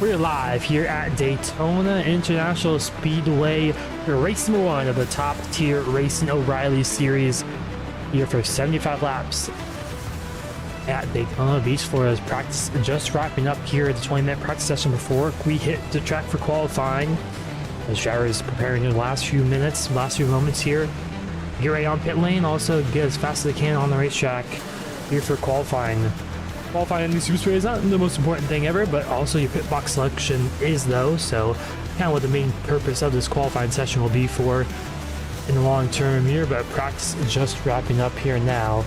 We're live here at Daytona International Speedway, race number 1 of the top tier Racing O'Reilly series, here for 75 laps at Daytona Beach, Florida's practice just wrapping up here at the 20-minute practice session before we hit the track for qualifying. As drivers preparing the last few moments here. Get ready on pit lane, also get as fast as they can on the racetrack here for qualifying. Qualifying in these super speedway is not the most important thing ever, but also your pit box selection is though, so kind of what the main purpose of this qualifying session will be for in the long term here, but practice is just wrapping up here now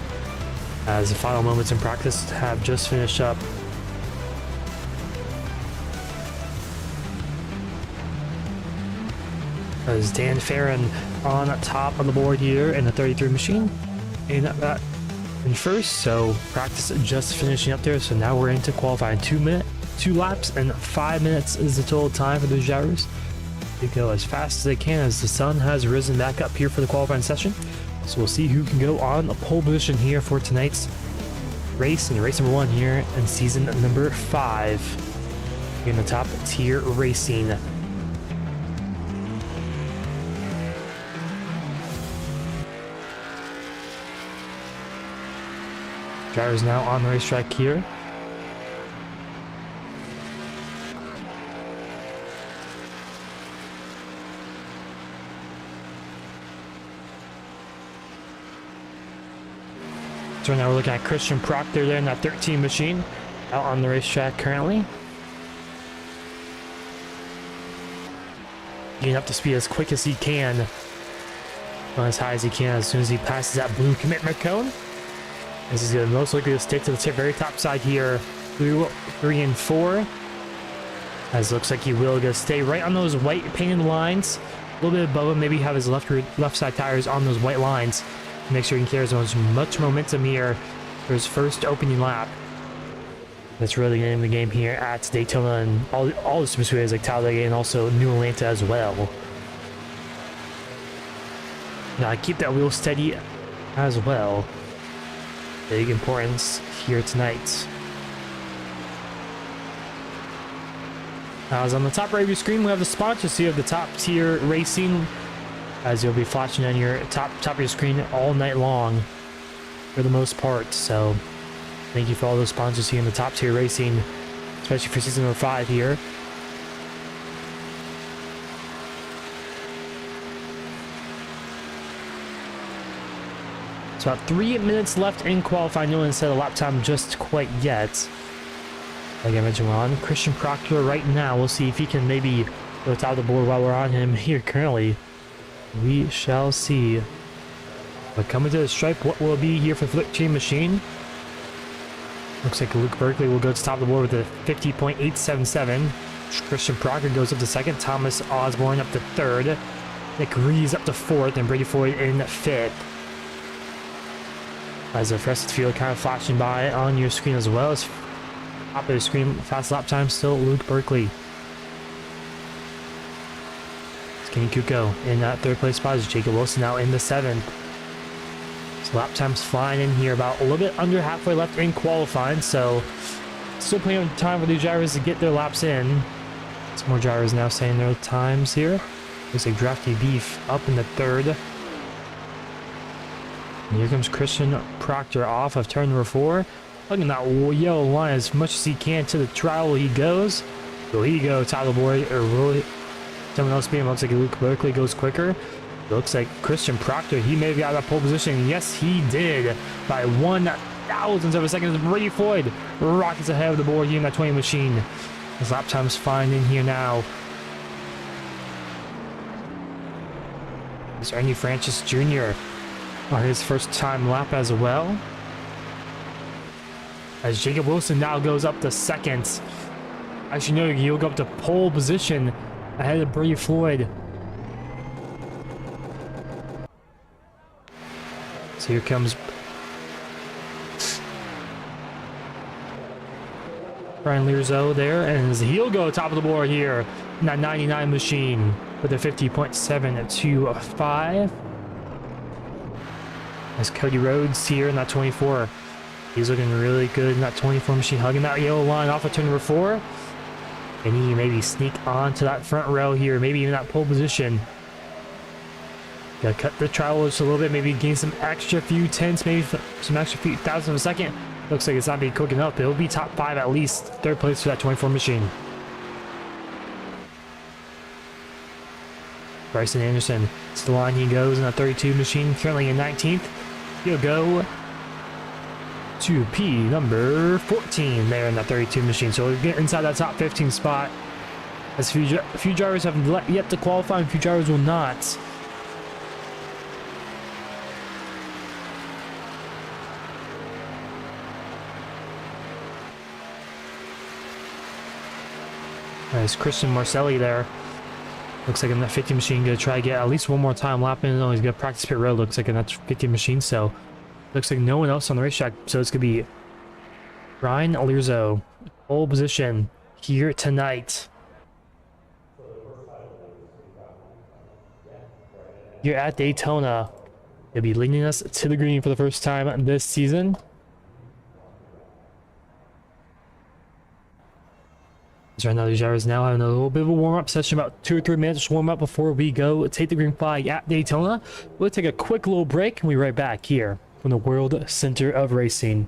as the final moments in practice have just finished up. As Dan Farron on top of the board here in the 33 machine in first, so practice just finishing up there, so now we're into qualifying. 2 laps and 5 minutes is the total time for those drivers. They go as fast as they can as the sun has risen back up here for the qualifying session, so we'll see who can go on the pole position here for tonight's race, and race number 1 here in season number 5 in the top tier racing. Drivers now on the racetrack here. So now we're looking at Christian Proctor there in that 13 machine out on the racetrack currently. Getting up to speed as quick as he can. Going as high as he can as soon as he passes that blue commitment cone. This is going to most likely stick to the very top side here, 3 and 4. As it looks like he will go stay right on those white painted lines, a little bit above him. Maybe have his left side tires on those white lines. Make sure he carries as much momentum here for his first opening lap. That's really getting the game here at Daytona and all the super speedways like Talladega and also New Atlanta as well. Now keep that wheel steady as well. Big importance here tonight. Now, as on the top right of your screen, we have the sponsors here of the top tier racing, as you'll be flashing on your top of your screen all night long for the most part. So thank you for all those sponsors here in the top tier racing, especially for season number 5 here. It's about 3 minutes left in qualifying. No one set a lap time just quite yet. Like I mentioned, we're on Christian Proctor right now. We'll see if he can maybe go to the top of the board while we're on him here currently. We shall see. But coming to the stripe, what will be here for the 13 machine? Looks like Luke Berkeley will go to the top of the board with a 50.877. Christian Proctor goes up to 2nd. Thomas Osborne up to 3rd. Nick Reeves up to 4th. And Brady Floyd in 5th. As the rest of the field kind of flashing by on your screen as well. As top of the screen, fast lap time still Luke Berkeley. Kenny Kuko in that 3rd place spot is Jacob Wilson now in the 7th. So lap time's flying in here, about a little bit under halfway left in qualifying, so still plenty of time for these drivers to get their laps in. Some more drivers now saying their times here. Looks like Drafty Beef up in the 3rd. And here comes Christian Proctor off of turn number 4. Looking at that yellow line as much as he can to the trial he goes. Will he go top of the board, or will someone else beat him? Looks like Luke Berkeley goes quicker. It looks like Christian Proctor, he may have got that pole position. Yes, he did by 1/1000th of a second. As Brady Floyd rockets ahead of the board here in that 20 machine. His lap time's fine in here now. Is Ernie Francis Jr. on his first time lap as well. As Jacob Wilson now goes up to 2nd. Actually, no, he'll go up to pole position ahead of Brady Floyd. So here comes Brian Learzo there, and he'll go top of the board here in that 99 machine with a 50.725. As Cody Rhodes here in that 24. He's looking really good in that 24 machine, hugging that yellow line off of turn number 4. And he can maybe sneak onto that front row here, maybe even that pole position. Gotta cut the travel just a little bit, maybe gain some extra few tenths, maybe some extra few thousandths of a second. Looks like it's not being quick enough, but it'll be top 5 at least. 3rd place for that 24 machine. Bryson Anderson, to the line he goes in that 32 machine, currently in 19th. He'll go to P number 14 there in that 32 machine. So we'll get inside that top 15 spot. As a few drivers have yet to qualify, and a few drivers will not. There's Christian Marcelli there. Looks like in that 50 machine, gonna try to get at least one more time lapping. Oh, he's gonna practice pit road. Looks like in that 50 machine. So looks like no one else on the racetrack. So it's gonna be Ryan Alirzo, pole position here tonight. Here at Daytona, he'll be leading us to the green for the first time this season. So right now, these drivers now having a little bit of a warm-up session, about 2 or 3 minutes warm up before we go take the green flag at Daytona. We'll take a quick little break and we'll be right back here from the World Center of Racing.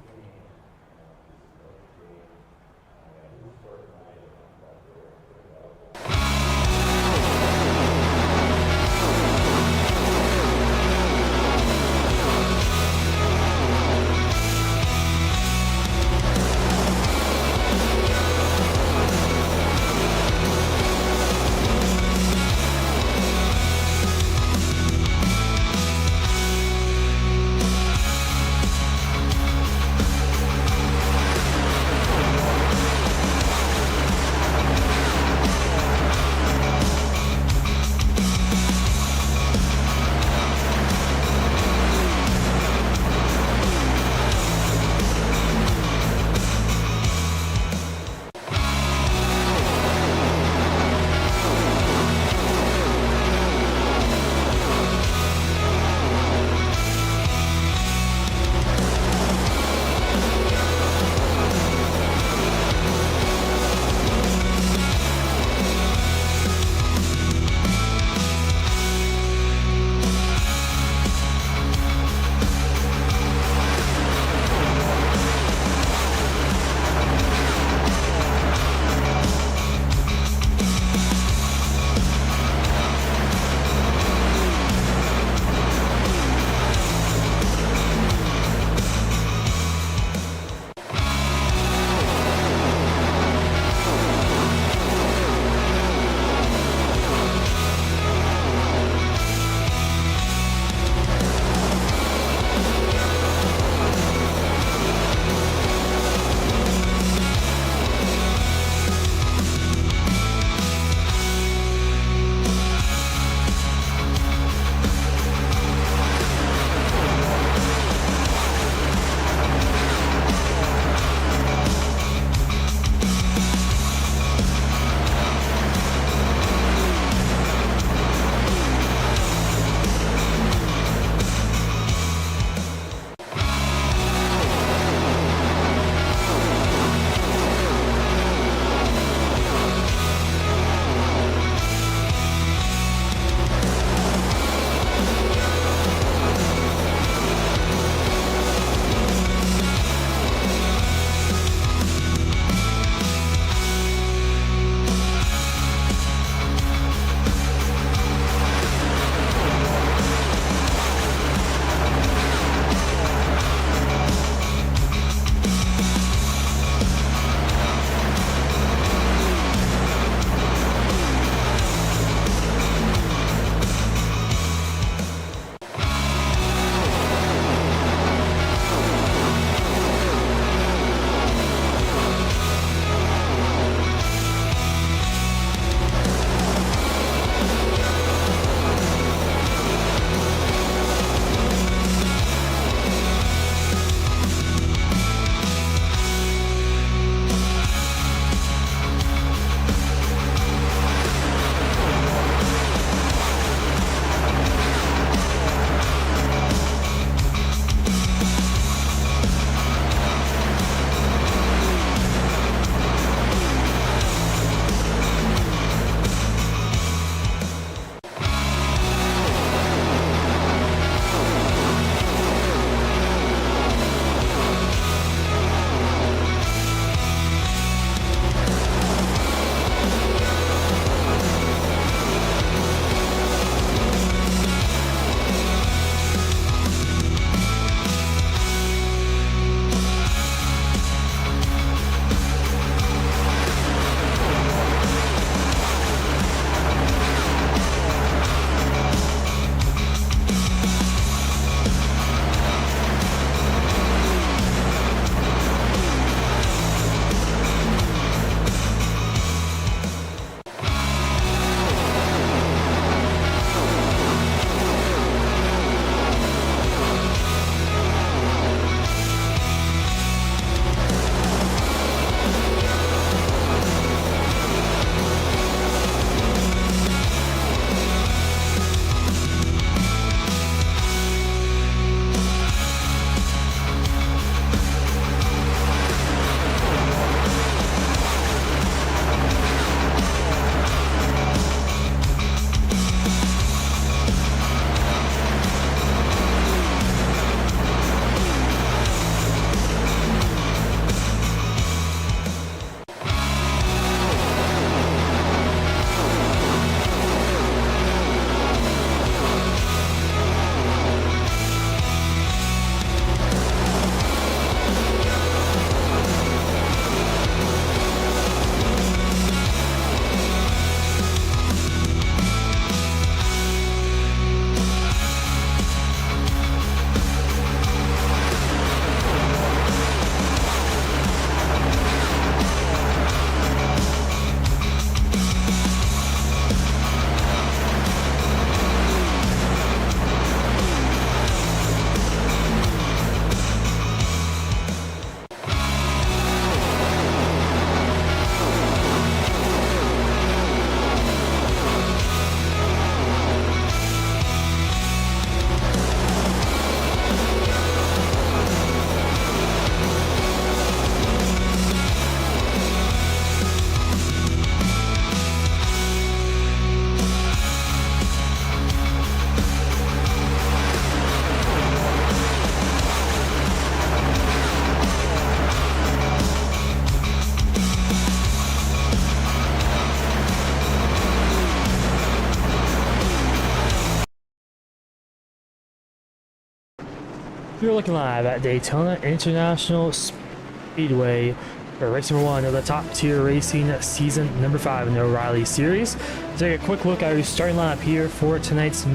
You're looking live at Daytona International Speedway for race number 1 of the top tier racing season number 5 in the O'Reilly series. Take a quick look at your starting lineup here for tonight's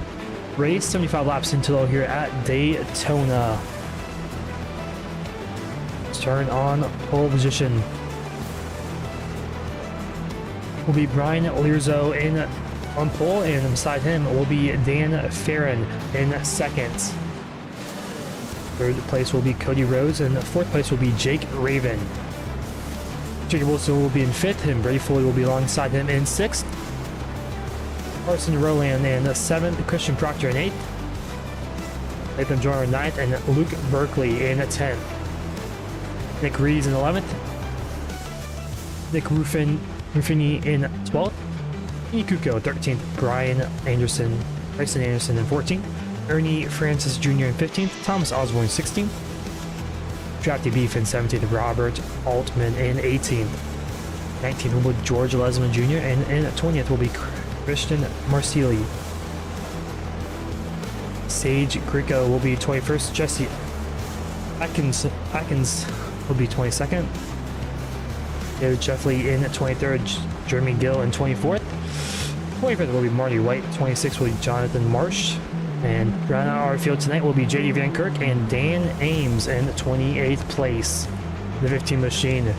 race. 75 laps in total here at Daytona. Starting on pole position will be Brian Learzo on pole, and beside him will be Dan Farron in second. Third place will be Cody Rhodes, and fourth place will be Jake Raven. Jacob Wilson will be in fifth, and Brady Foley will be alongside him in sixth. Carson Rowland in seventh, Christian Proctor in eighth, Nathan Joyner in ninth, and Luke Berkeley in 10th. Nick Rees in 11th, Nick Ruffini in 12th, Ikuko 13th, Bryson Anderson in 14th, Ernie Francis Jr. in 15th, Thomas Osborne 16th, Drafty Beef in 17th, Robert Altman in 18th, 19th will be George Lesman Jr., and in 20th will be Christian Marsili. Sage Greco will be 21st, Jesse Atkins will be 22nd, David Sheffley in 23rd, Jeremy Gill in 24th, 25th will be Marty White, 26th will be Jonathan Marsh, and rounding out our field tonight will be JD Van Kirk and Dan Ames in 28th place. The 15 machine.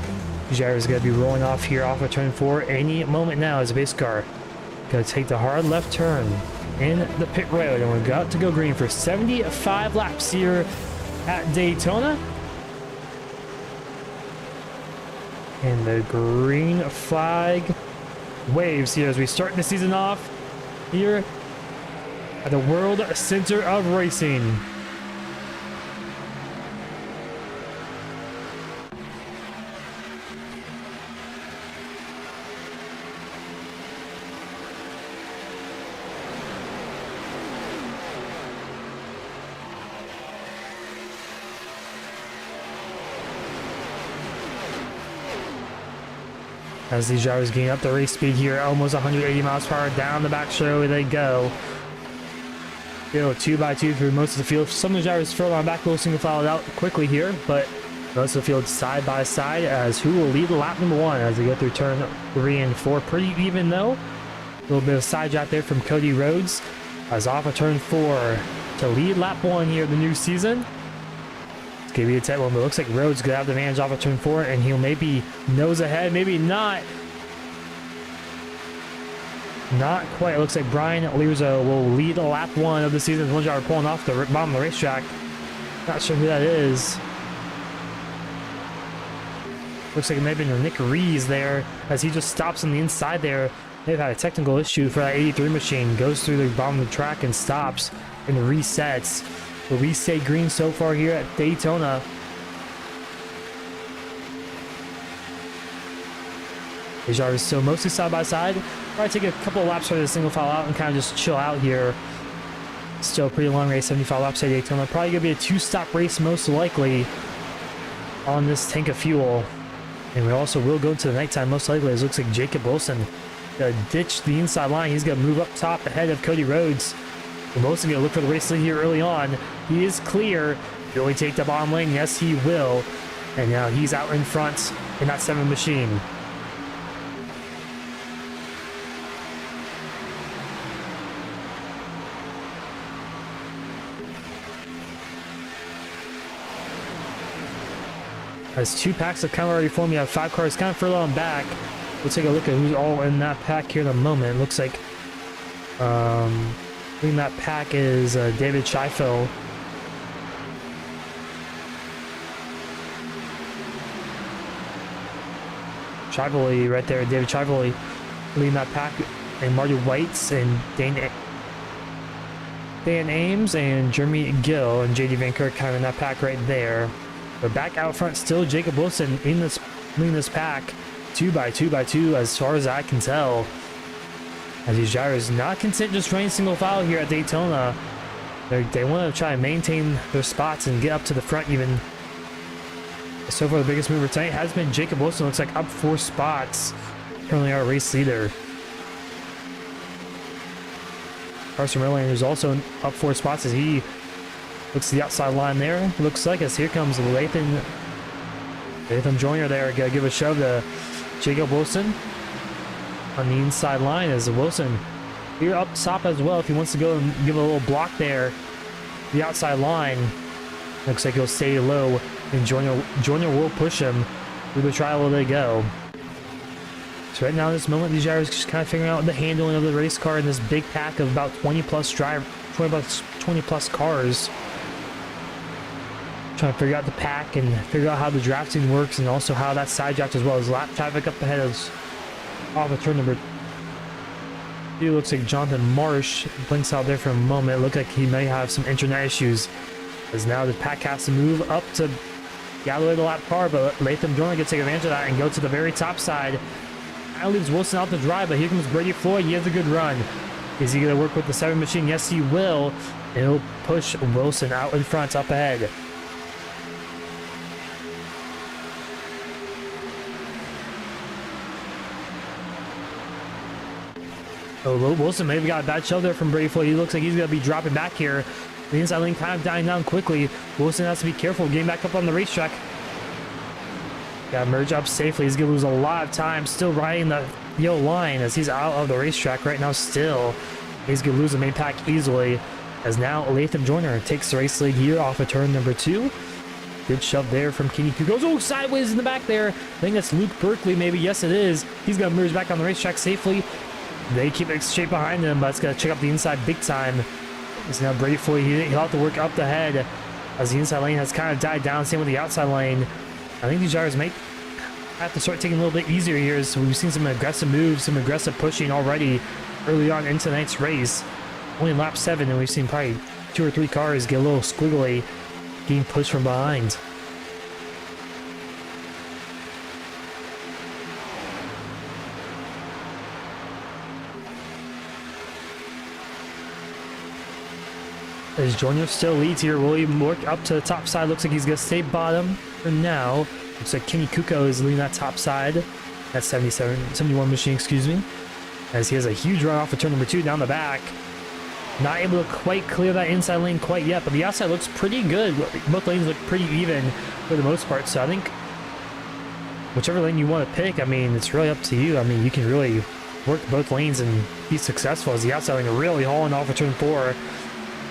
Jair is going to be rolling off here off of turn 4 any moment now as a base car. Going to take the hard left turn in the pit road, and we're about to go green for 75 laps here at Daytona. And the green flag waves here as we start the season off here at the World Center of Racing. As these drivers gain up the race speed here, almost 180 miles per hour down the back straightaway they go. Go 2x2 through most of the field. Some of the drivers further on back will single file it out quickly here, but most of the field side by side as who will lead lap number 1 as they go through turn 3 and 4. Pretty even though. A little bit of side drop there from Cody Rhodes as off of turn 4 to lead lap 1 here in the new season. It's going to be a tight one, but it looks like Rhodes going to have the advantage off of turn 4, and he'll maybe nose ahead, maybe not. Not quite. It looks like Brian Learzo will lead lap 1 of the season. One driver pulling off the bottom of the racetrack. Not sure who that is. Looks like it may have been Nick Rees there as he just stops on the inside there. They've had a technical issue for that 83 machine. Goes through the bottom of the track and stops and resets. But we stay green so far here at Daytona. These drivers still mostly side by side. Probably take a couple of laps for the single file out and kind of just chill out here. Still a pretty long race, 75 laps at Daytona. Probably going to be a 2-stop race most likely on this tank of fuel. And we also will go into the nighttime most likely. It looks like Jacob Wilson going to ditch the inside line. He's going to move up top ahead of Cody Rhodes. We're mostly going to look for the race lead here early on. He is clear. Will he take the bottom lane? Yes, he will. And now he's out in front in that 7 machine. As 2 packs have kind of already formed, you have 5 cars kind of further on back. We'll take a look at who's all in that pack here in a moment. It looks like in that pack is David Scheifel. Scheifele right there, David Scheifele leading that pack, and Marty Whites and Dan Ames and Jeremy Gill and JD Van Kirk kind of in that pack right there. But back out front still Jacob Wilson in this leading this pack 2x2 as far as I can tell. As these drivers not content just running single file here at Daytona. They want to try and maintain their spots and get up to the front even. So far the biggest mover tonight has been Jacob Wilson. Looks like up 4 spots. Currently our race leader. Carson Rowland is also up 4 spots as he Looks to the outside line there. Looks like as here comes Latham Joyner there. Gotta give a shove to Jacob Wilson on the inside line as Wilson here up top as well if he wants to go and give a little block there. The outside line. Looks like he'll stay low and Joyner will push him through the trial they go. So right now in this moment, these drivers just kind of figuring out the handling of the race car in this big pack of about 20 plus cars. Trying to figure out the pack and figure out how the drafting works and also how that side draft as well as lap traffic up ahead of off of turn number 2. Looks like Jonathan Marsh blinks out there for a moment. Look like he may have some internet issues as now the pack has to move up to gather the lap car, but Latham Joyner can take advantage of that and go to the very top side. That leaves Wilson out to dry, but here comes Brady Floyd. He has a good run. Is he going to work with the 7 machine? Yes, he will. And he'll push Wilson out in front, up ahead. Oh, Wilson maybe got a bad shove there from Brady Floyd. He looks like he's going to be dropping back here. The inside lane kind of dying down quickly. Wilson has to be careful getting back up on the racetrack. Got to merge up safely. He's going to lose a lot of time still riding the yellow line as he's out of the racetrack right now still. He's going to lose the main pack easily as now Latham Joyner takes the race lead here off of turn number 2. Good shove there from Kenny Kukoc. Oh, sideways in the back there. I think that's Luke Berkeley maybe. Yes, it is. He's going to merge back on the racetrack safely. They keep it straight behind him, but it's going to check up the inside big time. It's now Brady Floyd. He'll have to work up the head as the inside lane has kind of died down. Same with the outside lane. I think these drivers might have to start taking a little bit easier here. So we've seen some aggressive moves, some aggressive pushing already early on into tonight's race. Only lap 7, and we've seen probably 2 or 3 cars get a little squiggly, getting pushed from behind. As Joyner still leads here, will he work up to the top side? Looks like he's going to stay bottom for now. Looks like Kenny Kukoc is leading that top side. That 71 machine, excuse me. As he has a huge run off of turn number 2 down the back. Not able to quite clear that inside lane quite yet, but the outside looks pretty good. Both lanes look pretty even for the most part, so I think whichever lane you want to pick, I mean, it's really up to you. I mean, you can really work both lanes and be successful as the outside lane really hauling off of turn 4.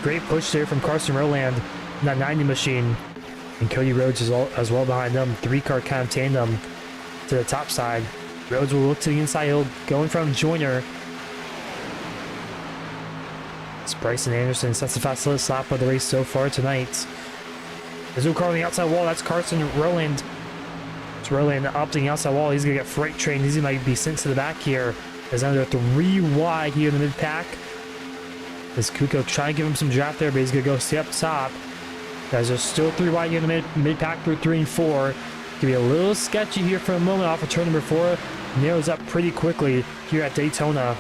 Great push there from Carson Rowland in that 90 machine. And Cody Rhodes is as well behind them. 3-car kind of tandem to the top side. Rhodes will look to the inside. He'll go in front of Joyner. It's Bryson Anderson. That's the fastest lap of the race so far tonight. There's no car on the outside wall. That's Carson Rowland. It's Rowland up to the outside wall. He's going to get freight trained. He's going to be sent to the back here. There's under 3 wide here in the mid-pack. As Kukoc trying to give him some draft there, but he's going to go stay up top. Guys are still 3 wide here in the mid-pack through 3 and 4. Can be a little sketchy here for a moment off of turn number 4. Narrows up pretty quickly here at Daytona.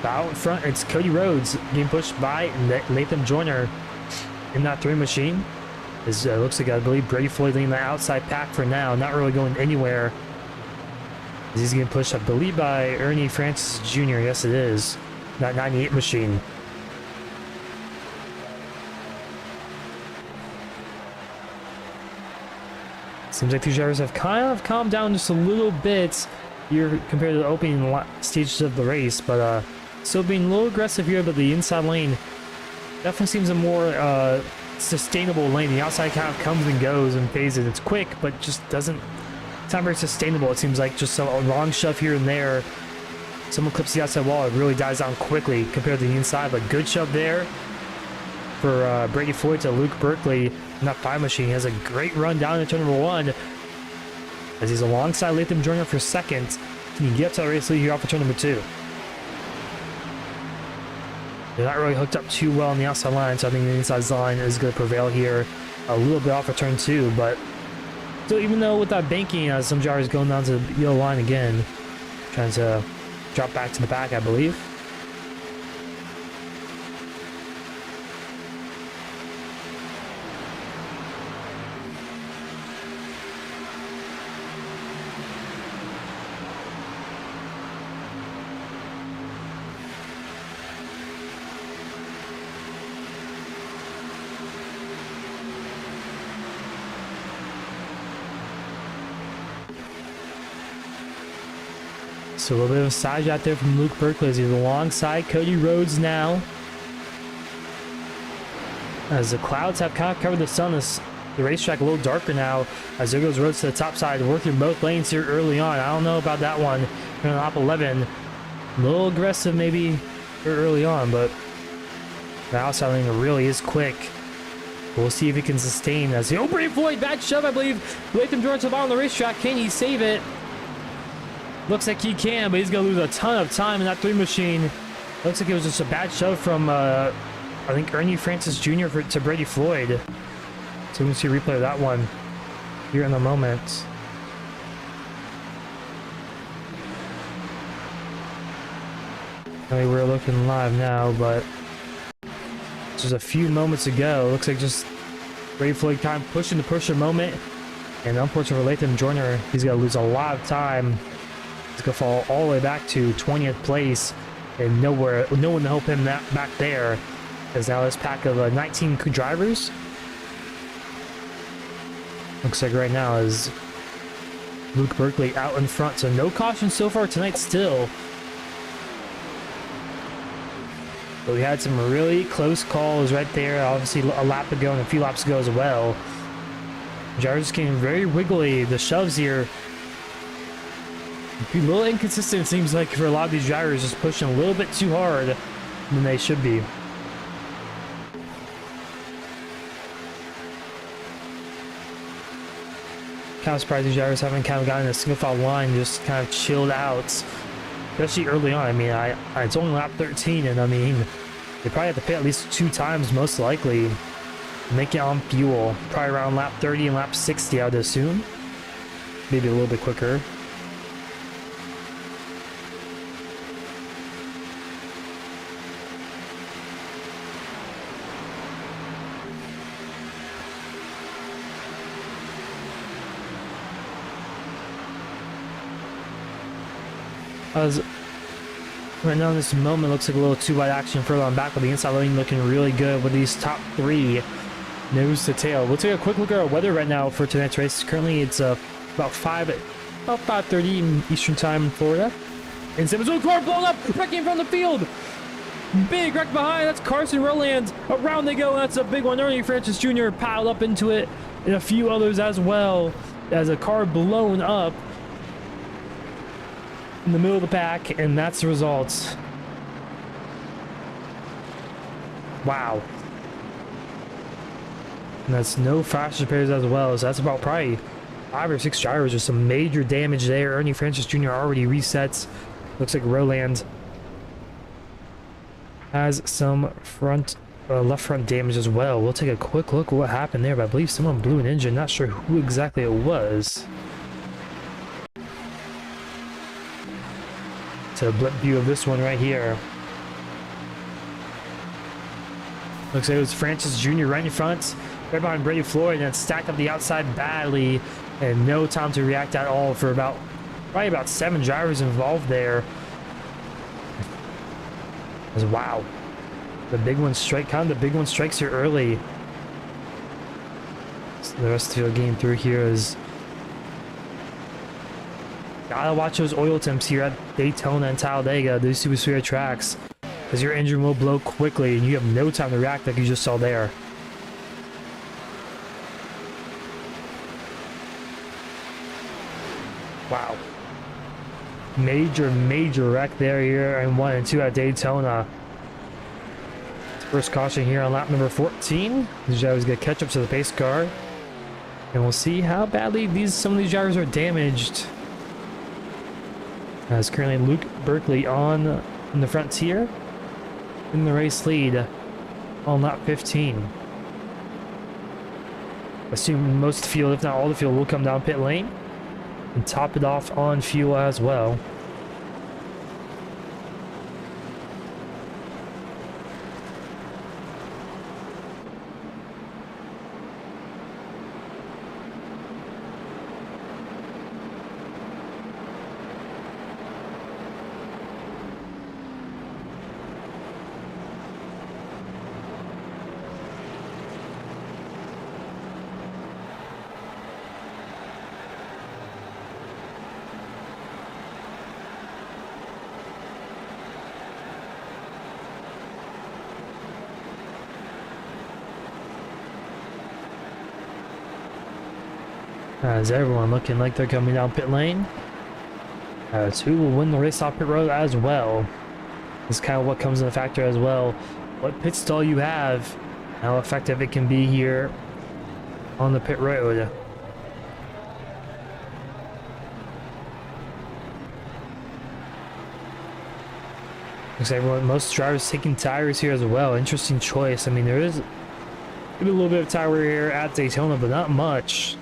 Out in front, it's Cody Rhodes being pushed by Latham Joyner in that 3 machine. It looks like, I believe, Brady Floyd leading the outside pack for now, not really going anywhere. He's getting pushed, I believe, by Ernie Francis Jr. Yes, it is. That 98 machine. Seems like these drivers have kind of calmed down just a little bit here compared to the opening stages of the race, but still being a little aggressive here, but the inside lane definitely seems a more sustainable lane. The outside kind of comes and goes and phases. It's quick, but just doesn't. It's not very sustainable. It seems like just a long shove here and there. Someone clips the outside wall. It really dies down quickly compared to the inside, but good shove there for Brady Floyd to Luke Berkeley in that 5 machine. He has a great run down into turn number 1 as he's alongside Latham Joyner for second. Can he get up to the race lead here off of turn number 2? They're not really hooked up too well on the outside line, so I think the inside line is going to prevail here a little bit off of turn 2. But still, even though with that banking, some drivers going down to the yellow line again, trying to drop back to the back, I believe. So a little bit of a side shot there from Luke Berkeley as he's alongside Cody Rhodes now. As the clouds have kind of covered the sun, the racetrack a little darker now. As there goes Rhodes to the top side, working both lanes here early on. I don't know about that one. Here on lap 11, a little aggressive maybe early on, but the outside lane really is quick. We'll see if he can sustain as the Brady Floyd bad shove, I believe. Latham Jordan to the bottom of the racetrack. Can he save it? Looks like he can, but he's gonna lose a ton of time in that 3 machine. Looks like it was just a bad shove from I think Ernie Francis Jr. to Brady Floyd. So we can see a replay of that one here in a moment. We're looking live now, but just a few moments ago, looks like just Brady Floyd kind of pushing the pusher moment, and unfortunately for Latham Joyner, he's gonna lose a lot of time. He's gonna fall all the way back to 20th place, and no one to help him back there. As now this pack of 19 drivers, looks like right now is Luke Berkeley out in front, so no caution so far tonight still. But we had some really close calls right there, obviously a lap ago and a few laps ago as well. Drivers getting very wiggly. The shoves here, a little inconsistent, it seems like, for a lot of these drivers, just pushing a little bit too hard than they should be. Kind of surprised these drivers haven't kind of gotten a single file line, just kind of chilled out, especially early on. I mean, it's only lap 13, and I mean, they probably have to pit at least 2 times, most likely, make it on fuel. Probably around lap 30 and lap 60, I would assume. Maybe a little bit quicker. As right now in this moment looks like a little 2-wide action further on back, with the inside lane looking really good with these top 3 nose to tail. We'll take a quick look at our weather right now for tonight's race. Currently it's about 5:30 Eastern time in Florida. And Simmons, oh, car blown up, wrecking from the field. Big wreck behind, that's Carson Rowland. Around they go, that's a big one. Ernie Francis Jr. piled up into it, and a few others as well, as a car blown up in the middle of the pack, and that's the result. Wow. And that's no fast repairs as well, so that's about probably 5 or 6 drivers with some major damage there. Ernie Francis Jr. already resets. Looks like Rowland has some left front damage as well. We'll take a quick look at what happened there, but I believe someone blew an engine. Not sure who exactly it was. To a blip view of this one right here. Looks like it was Francis Jr. right in front, right behind Brady Floyd, and then stacked up the outside badly, and no time to react at all for probably about 7 drivers involved there. As wow, the big one strikes here early. So the rest of the field getting through here is. Gotta watch those oil temps here at Daytona and Talladega, these super speedway tracks, because your engine will blow quickly and you have no time to react like you just saw there. Wow. Major wreck there here in 1 and 2 at Daytona. First caution here on lap number 14. These drivers get catch up to the pace car. And we'll see how badly some of these drivers are damaged. As currently Luke Berkeley in the front tier in the race lead on lap 15. Assume most of the field, if not all the field, will come down pit lane and top it off on fuel as well. As everyone looking like they're coming down pit lane. As who will win the race off pit road as well. This is kind of what comes into factor as well. What pit stall you have, how effective it can be here on the pit road. Looks like everyone, most drivers taking tires here as well. Interesting choice. I mean, there is maybe a little bit of tire wear here at Daytona, but not much.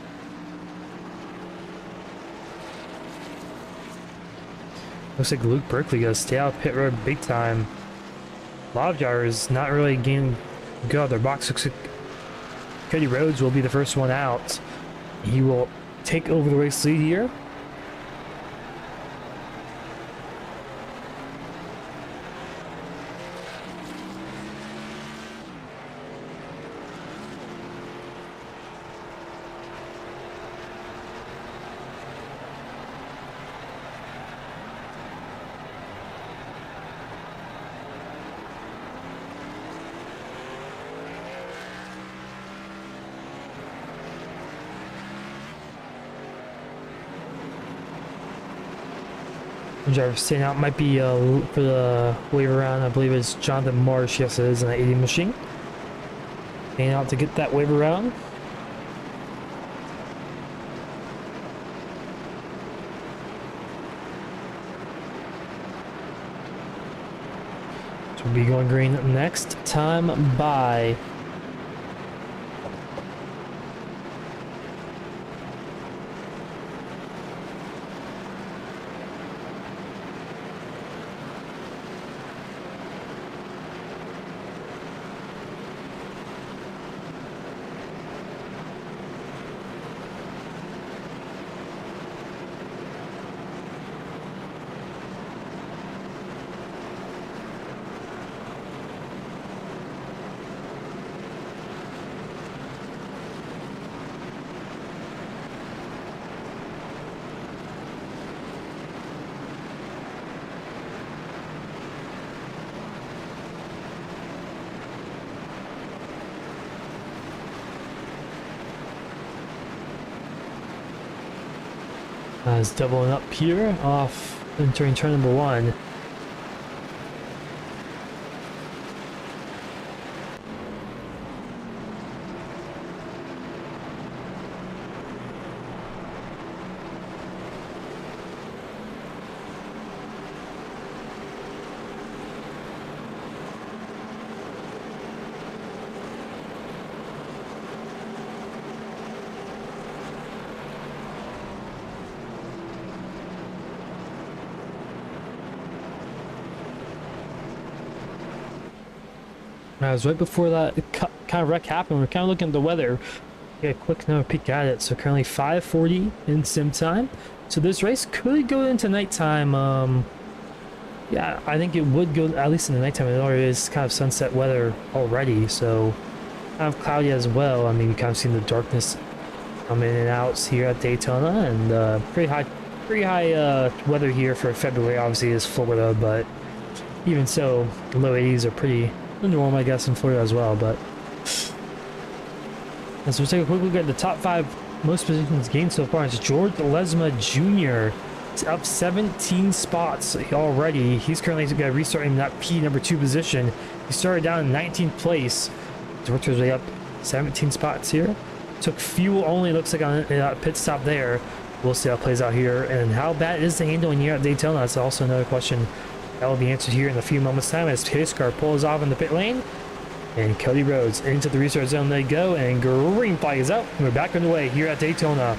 Looks like Luke Berkeley goes stay out pit road big time. A lot of drivers not really getting good out of their box. Looks like Cody Rhodes will be the first one out. He will take over the race lead here. Driver staying out might be for the wave around. I believe it's Jonathan Marsh. Yes, it is an 80 machine. Staying out to get that wave around. So we'll be going green next time by. Is doubling up here off entering turn number 1. As right before that kind of wreck happened, we're kind of looking at the weather. Get a quick another peek at it. So currently 5:40 in sim time. So this race could go into nighttime. Yeah, I think it would go at least in the nighttime. It already is kind of sunset weather already, so kind of cloudy as well. I mean, you kind of seen the darkness come in and out here at Daytona, and pretty high weather here for February. Obviously, is Florida, but even so, the low 80s are pretty normal, I guess, in Florida as well. But as we take a quick look at the top 5 most positions gained so far, it's George Lesma Jr. It's up 17 spots already. He's currently going to restart in that P number 2 position. He started down in 19th place. He's worked his way up 17 spots here. Took fuel only, looks like, on a pit stop there. We'll see how it plays out here. And how bad is the handling here at Daytona? That's also another question that will be answered here in a few moments' time as his car pulls off in the pit lane. And Cody Rhodes into the restart zone they go, and green flag is out. We're back underway here at Daytona.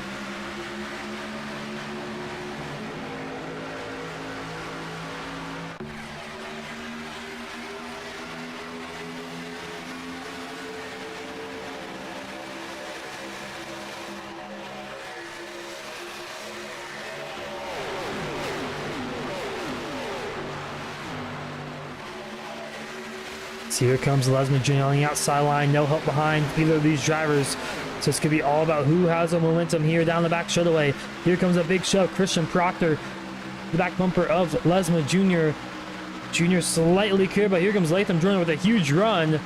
So here comes Lesman Jr. on the outside line, no help behind either of these drivers. So it's going to be all about who has the momentum here down the back straightaway. Here comes a big shove. Christian Proctor, the back bumper of Lesman Jr. Jr. slightly clear, but here comes Latham Jordan with a huge run.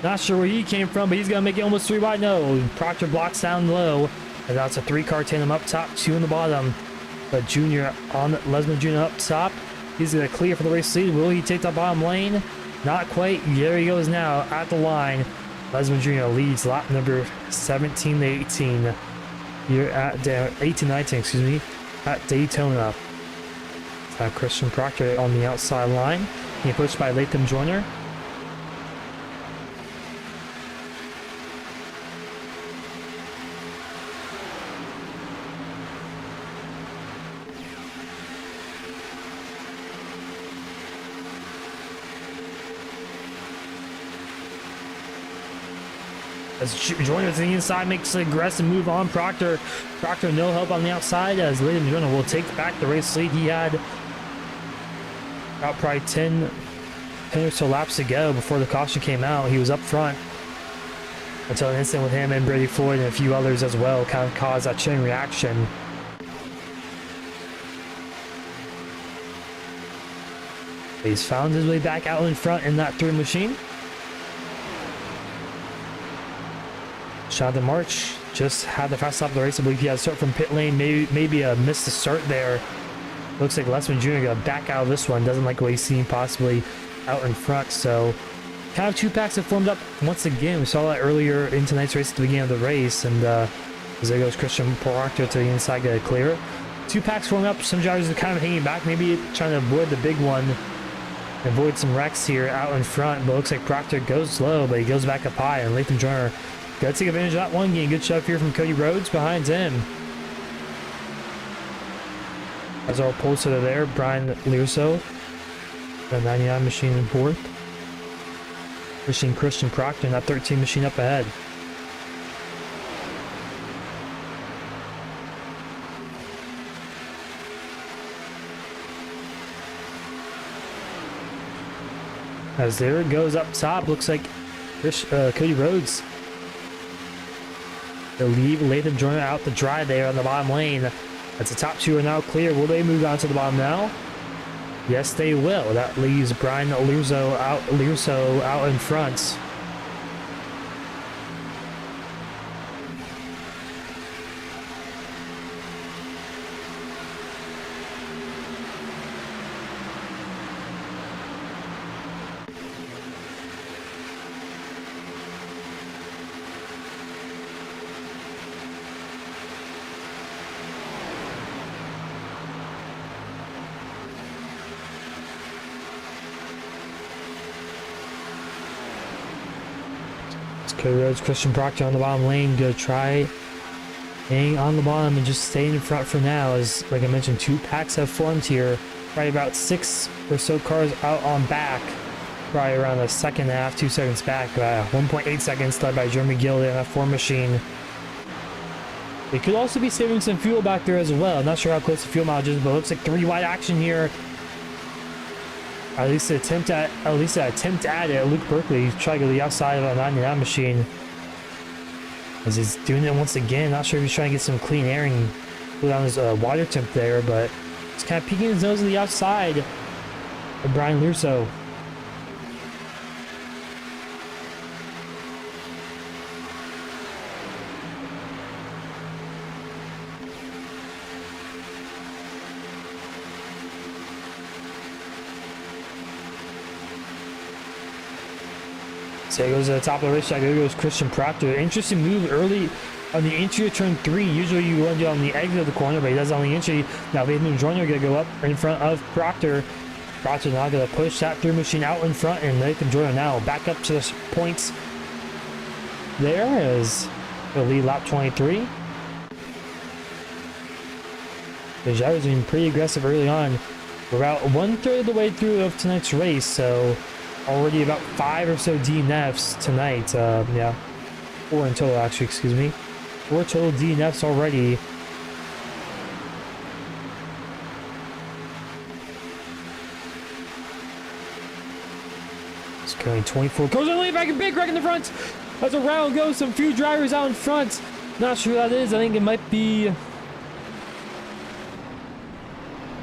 Not sure where he came from, but he's going to make it almost 3 wide. No, Proctor blocks down low And now it's a 3-car tandem up top, 2 in the bottom. But Junior on Lesman Jr. up top. He's going to clear for the race lead. Will he take the bottom lane? Not quite. There he goes now at the line. Lesman Jr. leads lap number 17 to 18 here at 18-19, excuse me, at Daytona. Christian Proctor on the outside line. He pushed by Latham Joyner. As Joyner to the inside makes an aggressive move on Proctor. Proctor no help on the outside as Latham Joyner will take back the race lead. He had about probably 10 or so laps to go before the caution came out. He was up front until an incident with him and Brady Floyd and a few others as well kind of caused that chain reaction. He's found his way back out in front in that 3 machine. Jonathan March just had the fast stop of the race. I believe he had to start from pit lane. Maybe a missed the start there. Looks like Lesman Jr. got back out of this one. Doesn't like what he's seen possibly out in front. So kind of 2 packs have formed up once again. We saw that earlier in tonight's race at the beginning of the race. And as there goes Christian Proctor to the inside, get it clear. 2 packs formed up. Some drivers are kind of hanging back. Maybe trying to avoid the big one. Avoid some wrecks here out in front. But looks like Proctor goes slow, but he goes back up high. And Latham Joyner got to take advantage of that one. Getting a good shove here from Cody Rhodes behind him. As our pole sitter there, Brian Lirso, the 99 machine in 4th. Pushing Christian Proctor in that 13 machine up ahead. As there it goes up top, looks like Cody Rhodes. They'll leave Latham Joyner out to dry there on the bottom lane. As the top 2 are now clear, will they move on to the bottom now? Yes, they will. That leaves Brian Lirso out in front. Cody Rhodes, Christian Proctor on the bottom lane. Gonna try hang on the bottom and just stay in front for now. As like I mentioned, 2 packs have formed here. Probably about 6 or so cars out on back. Probably around a second and a half, 2 seconds back. 1.8 seconds led by Jeremy Gill in that 4 machine. They could also be saving some fuel back there as well. Not sure how close the fuel mileage is, but it looks like 3 wide action here. At least an attempt at it. Luke Berkeley trying to go to the outside of a 99 machine. As he's doing it once again. Not sure if he's trying to get some clean air and cool down his water temp there, but he's kind of peeking his nose to the outside of Brian Lirso. So he goes to the top of the racetrack. There goes Christian Proctor. Interesting move early on the entry of turn 3. Usually you want to do it on the exit of the corner, but he does it on the entry. Now Latham Joyner going to go up in front of Proctor. Proctor now going to push that 3 machine out in front, and Latham Joyner now back up to the points. There is the lead lap 23. The drivers have been pretty aggressive early on. We're about 1/3 of the way through of tonight's race, so already about 5 or so DNFs tonight. Yeah, 4 in total, actually, excuse me. 4 total DNFs already. It's going 24. Goes on the way back and big wreck in the front. As a round goes, some few drivers out in front. Not sure who that is. I think it might be.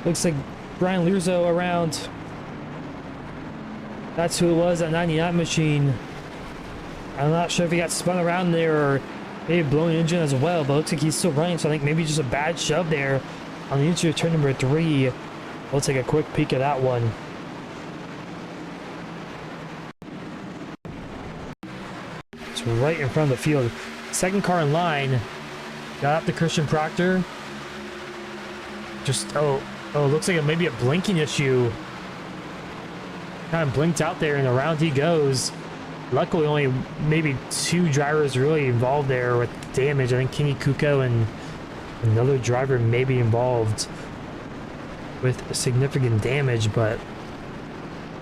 Looks like Brian Lirso around. That's who it was, that 99 machine. I'm not sure if he got spun around there or Maybe blowing engine as well, but looks like he's still running, so I think maybe just a bad shove there on the inside of turn number 3. We'll take a quick peek at that one. It's right in front of the field. Second car in line. Got up to Christian Proctor. Just, looks like maybe a blinking issue. Kind of blinked out there and around he goes. Luckily only maybe 2 drivers really involved there with damage. I think Kenny Kuko and another driver may be involved with significant damage, but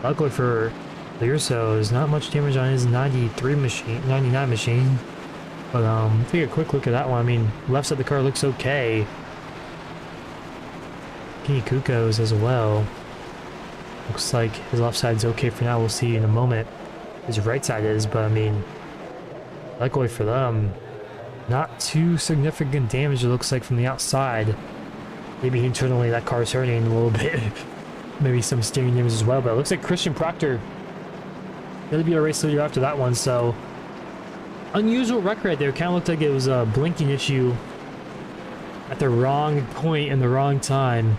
luckily for Learso, there's not much damage on his 99 machine. But take a quick look at that one. I mean, left side of the car looks okay. Kenny Kuko's as well. Looks like his left side's okay for now. We'll see in a moment. His right side is, but I mean, luckily for them, not too significant damage it looks like from the outside. Maybe internally that car's hurting a little bit. Maybe some steering damage as well, but it looks like Christian Proctor gonna be a race leader after that one, so unusual wreck right there. Kind of looked like it was a blinking issue at the wrong point in the wrong time.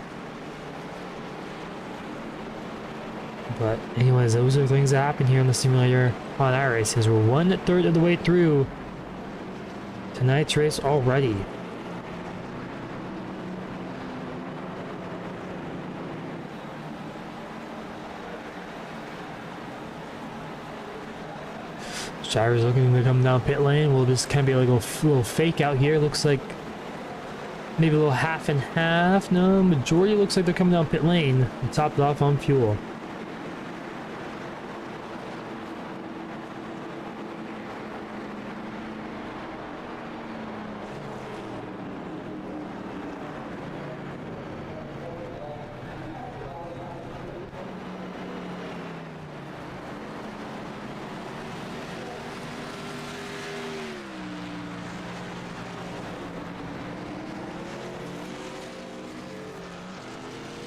But anyways, those are things that happen here in the simulator on our races. We're 1/3 of the way through tonight's race already. Drivers looking to come down pit lane. We'll just kind of be like a little fake out here. Looks like maybe a little half and half. No, majority looks like they're coming down pit lane and topped off on fuel.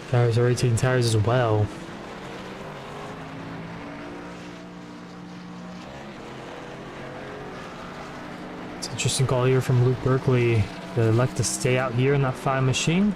Drivers are rotating tires as well. It's an interesting call here from Luke Berkeley. They'd like to stay out here in that 5 machine.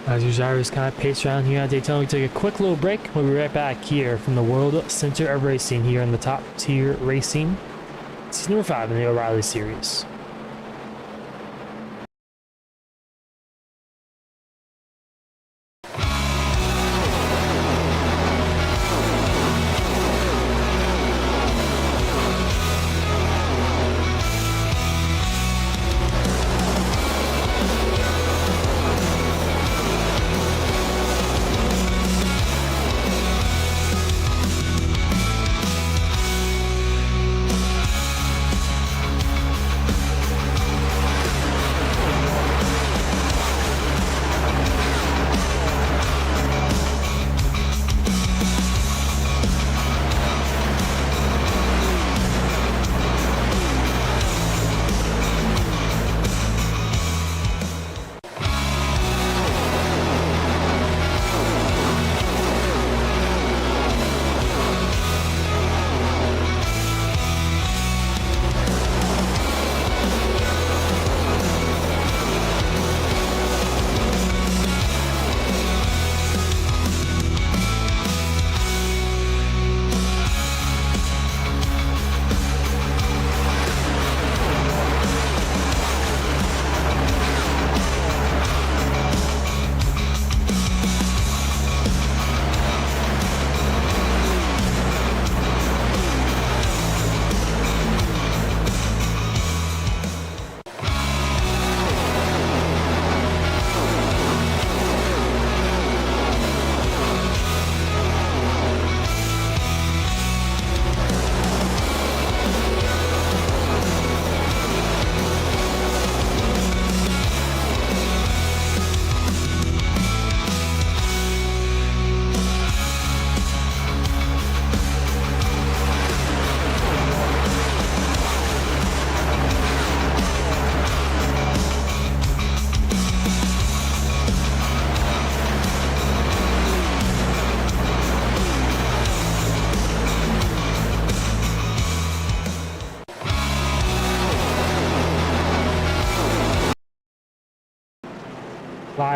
As your drivers kind of pace around here at Daytona, we take a quick little break. We'll be right back here from the World Center of Racing here in the Top Tier Racing. Season number 5 in the O'Reilly Series.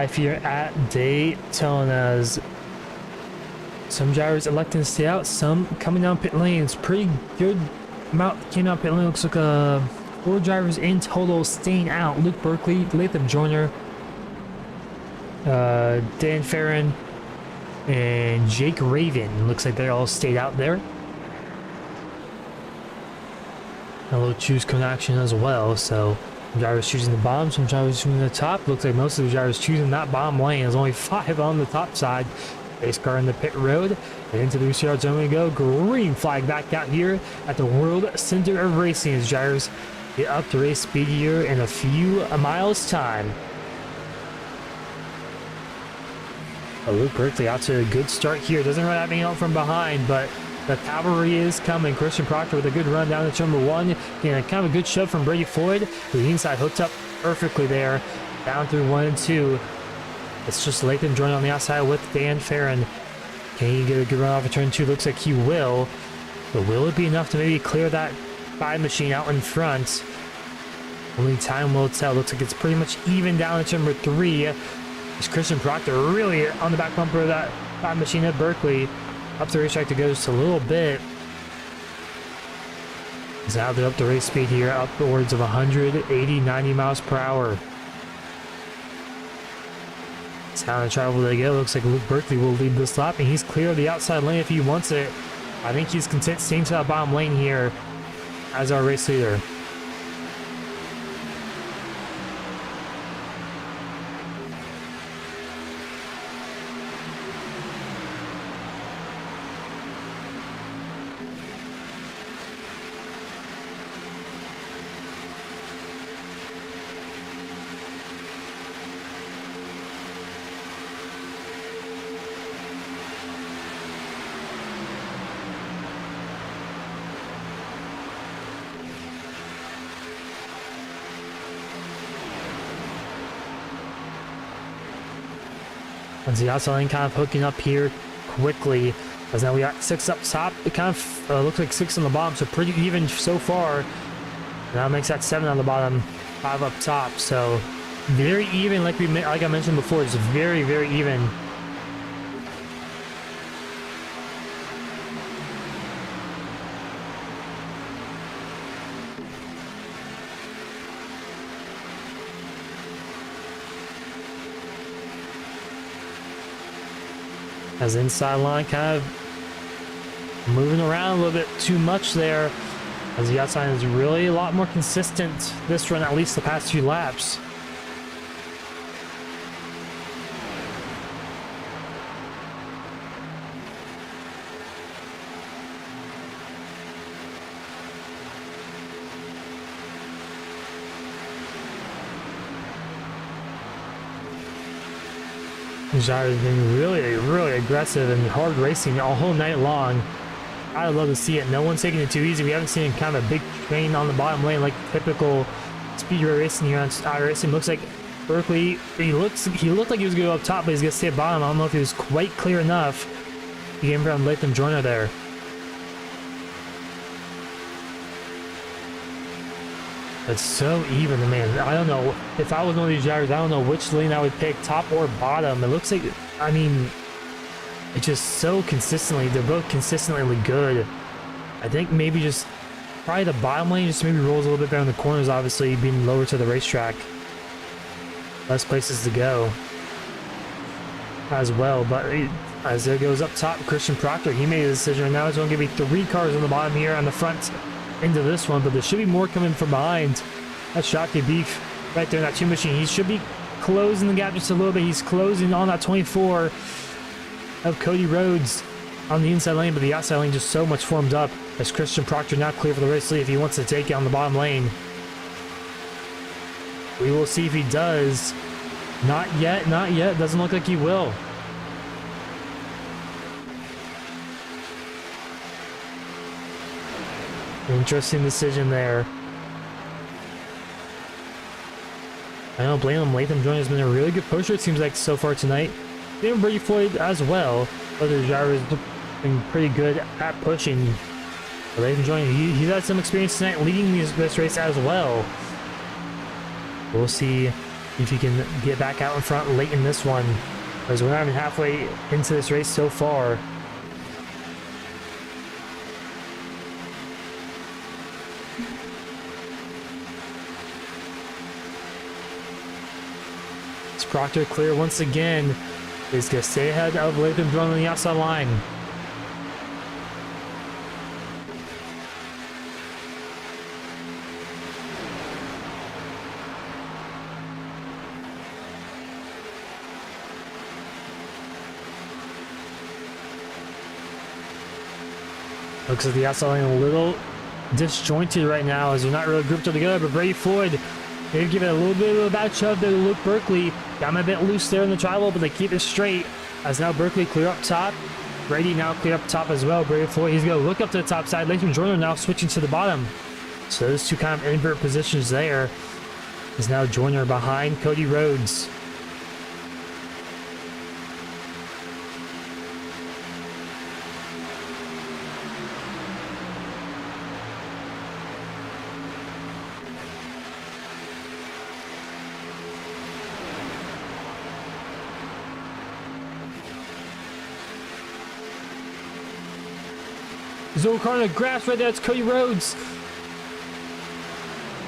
5 here at Daytona's. Some drivers electing to stay out, some coming down pit lanes. Pretty good amount came down pit lane. Looks like 4 drivers in total staying out. Luke Berkeley, Latham Joyner, Dan Farron, and Jake Raven. Looks like they all stayed out there. A little choose cone action as well. So some drivers choosing the bottom, some drivers choosing the top. Looks like most of the drivers choosing that bottom lane. There's only 5 on the top side. Race car in the pit road, and into the restart zone we go. Green flag back out here at the World Center of Racing as drivers get up to race speed here in a few miles time. Luke Berkeley out to a good start here. Doesn't really have any help from behind, but the cavalry is coming. Christian Proctor with a good run down to turn number 1, and kind of a good shove from Brady Floyd, who the inside hooked up perfectly there, down through 1 and 2. It's just Latham joining on the outside with Dan Farron. Can he get a good run off of turn 2? Looks like he will. But will it be enough to maybe clear that 5 machine out in front? Only time will tell. Looks like it's pretty much even down to number 3. It's Christian Proctor really on the back bumper of that 5 machine at Berkeley. Up the racetrack to go just a little bit. He's now they're up to race speed here, upwards of 180, 90 miles per hour. How to travel they go. Looks like Luke Berkeley will lead this lap, and he's clear of the outside lane if he wants it. I think he's content staying to that bottom lane here as our race leader. And the outside lane kind of hooking up here quickly, as now we got 6 up top. It kind of looks like 6 on the bottom, so pretty even so far. Now it makes that 7 on the bottom, 5 up top. So very even, like I mentioned before. It's very, very even. As the inside line kind of moving around a little bit too much there, as the outside is really a lot more consistent this run, at least the past few laps. Jair has been really, really aggressive and hard racing all whole night long. I'd love to see it. No one's taking it too easy. We haven't seen kind of a big train on the bottom lane like typical speedway racing here on iRacing. Looks like Berkeley, he looked like he was going to go up top, but he's going to stay at bottom. I don't know if he was quite clear enough to get in front of Latham Joyner there. It's so even, man. I don't know. If I was one of these drivers, I don't know which lane I would pick, top or bottom. It looks like, I mean, it's just so consistently, they're both consistently good. I think maybe just probably the bottom lane just maybe rolls a little bit better in the corners, obviously, being lower to the racetrack. Less places to go as well. But as it goes up top, Christian Proctor, he made a decision, and now it's going to give me 3 cars on the bottom here on the front into this one, but there should be more coming from behind. That's Shotty Beef right there in that 2 machine. He should be closing the gap just a little bit. He's closing on that 24 of Cody Rhodes on the inside lane, but the outside lane just so much formed up as Christian Proctor now clear for the race lead if he wants to take it on the bottom lane. We will see if he does. Not yet, not yet. Doesn't look like he will. Interesting decision there. I don't blame him. Latham Joyner has been a really good pusher, it seems like, so far tonight. Even Brady Floyd as well. Other drivers have been pretty good at pushing. But Latham Joyner, he's had some experience tonight leading this race as well. We'll see if he can get back out in front late in this one, as we're not even halfway into this race so far. It's Proctor clear once again. He's going to stay ahead of Latham Drone on the outside line. Looks like the outside line a little disjointed right now as they're not really grouped together, but Brady Floyd, they give it a little bit of a bad shove there to Luke Berkeley. Got him a bit loose there in the tri-wall, but they keep it straight as now Berkeley clear up top. Brady now clear up top as well. Brady Floyd, he's going to look up to the top side. Latham Joyner now switching to the bottom. So those two kind of invert positions there. Is now Joyner behind Cody Rhodes. Zolkar on the grass right there. It's Cody Rhodes.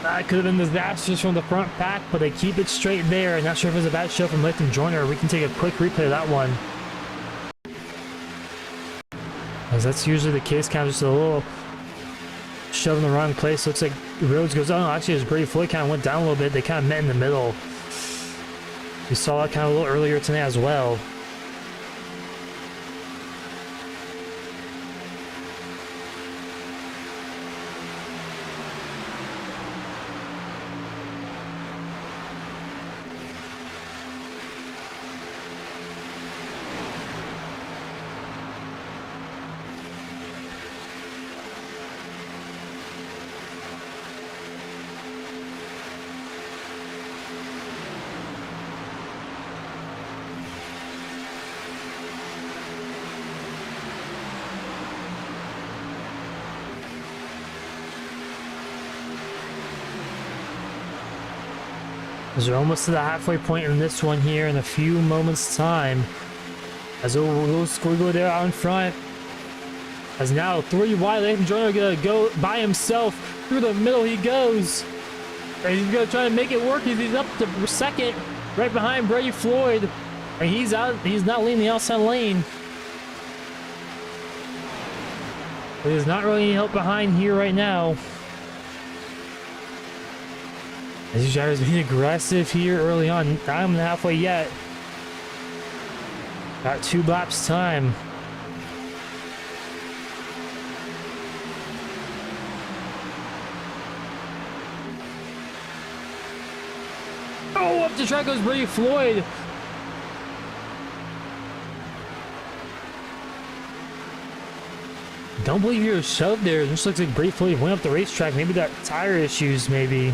That could have been disastrous from the front pack, but they keep it straight there. Not sure if it was a bad show from Latham Joyner. We can take a quick replay of that one, as that's usually the case. Kind of just a little shove in the wrong place. Looks like Rhodes goes on. Actually, as Brady Floyd kind of went down a little bit, they kind of met in the middle. We saw that kind of a little earlier tonight as well. As we're almost to the halfway point in this one here in a few moments' time. As a little squiggle there out in front. As now 3 wide, Latham Joyner gonna go by himself. Through the middle he goes. And he's gonna try to make it work. He's up to second, right behind Brady Floyd. And he's out, he's not leading the outside lane. But there's not really any help behind here right now. As these drivers being aggressive here early on. Not even halfway yet. Got 2 laps time. Oh, up the track goes Brady Floyd. Don't believe you were shoved there. It just looks like Brady Floyd went up the racetrack. Maybe that tire issues, maybe.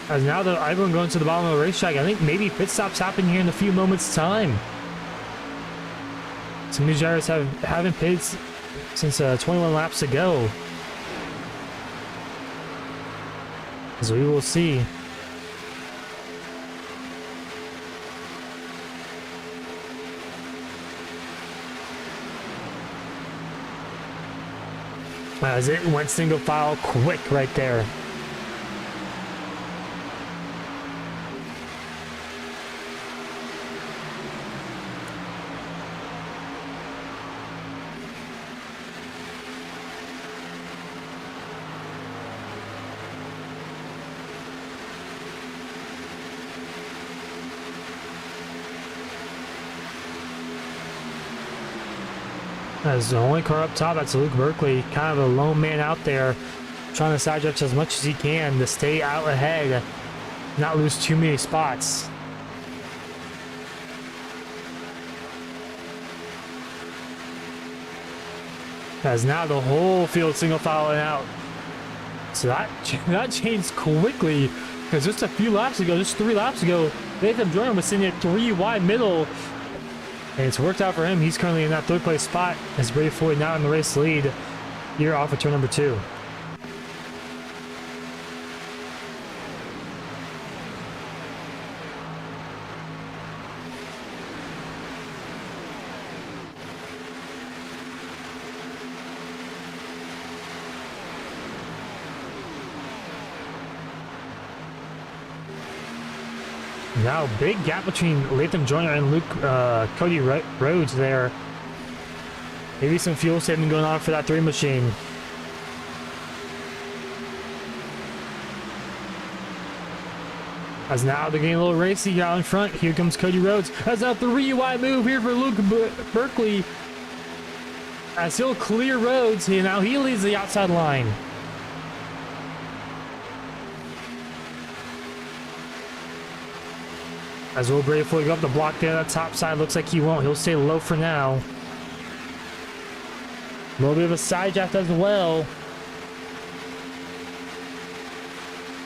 As now that everyone going to the bottom of the racetrack, I think maybe pit stops happen here in a few moments' time. Some of these drivers haven't pitted since 21 laps ago. As we will see. As it went single file quick right there. As the only car up top, that's Luke Berkeley, kind of a lone man out there, trying to side drift as much as he can to stay out ahead, not lose too many spots. As now the whole field single filing out. So that changed quickly, because just a few laps ago, just 3 laps ago, Latham Joyner was sitting at 3 wide middle. And it's worked out for him. He's currently in that 3rd place spot as Brady Floyd now in the race lead here off of turn number 2. Now, big gap between Latham Joyner and Cody Rhodes there. Maybe some fuel saving going on for that 3 machine. As now they're getting a little racy out in front. Here comes Cody Rhodes. As a 3 wide move here for Luke Berkeley. As he'll clear Rhodes, now he leads the outside line. As Will Brady fully go up the block there, that top side looks like he won't. He'll stay low for now. A little bit of a side draft as well.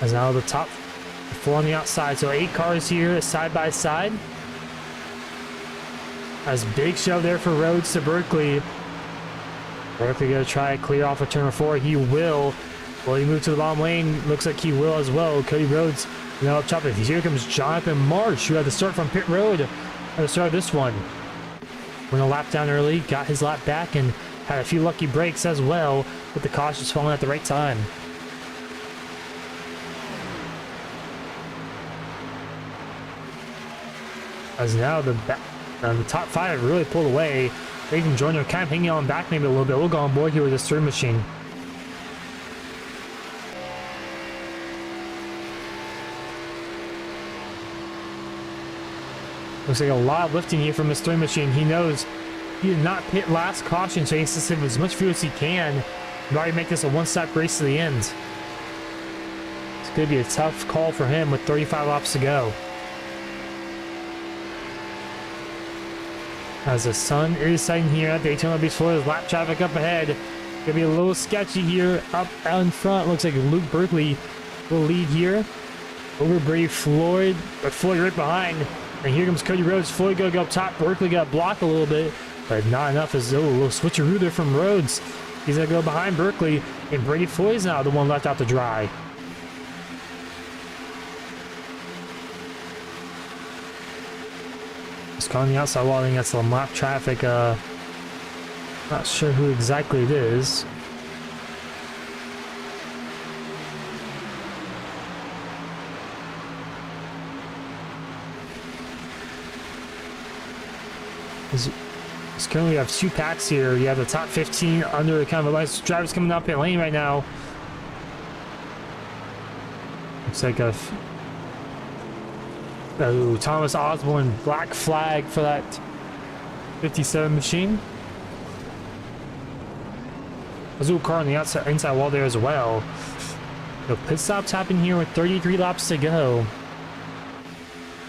As now the top 4 on the outside. So 8 cars here side by side. As big shove there for Rhodes to Berkeley. Berkeley gonna try to clear off of turn 4. He will. Will he move to the bottom lane? Looks like he will as well. Cody Rhodes now up top. Here comes Jonathan Marsh, who had to start from pit road at the start of this one. Went a lap down early, got his lap back, and had a few lucky breaks as well, with the cautions falling at the right time. As now the top 5 really pulled away. Nathan Joyner kind of hanging on back maybe a little bit. We'll go on board here with this 3 machine. Looks like a lot of lifting here from this 3 machine. He knows he did not pit last caution, so he needs to save as much fuel as he can and already make this a one-step race to the end. It's going to be a tough call for him with 35 laps to go. As the sun is setting here at Daytona Beach, Florida's lap traffic up ahead. Gonna be a little sketchy here up out in front. Looks like Luke Berkeley will lead here. Over Brady Floyd right behind. And here comes Cody Rhodes. Floyd gonna go up top. Berkeley got blocked a little bit, but not enough. As a little switcheroo there from Rhodes. He's gonna go behind Berkeley, and Brady Floyd's now the one left out to dry. Just on the outside wall, I think that's the lap traffic. Not sure who exactly it is. Currently you have 2 packs here. You have the top 15 under the kind of nice drivers coming down pit lane right now. Looks like Thomas Osborne, black flag for that 57 machine. There's a little car on the outside, inside wall there as well. The pit stops happen here with 33 laps to go.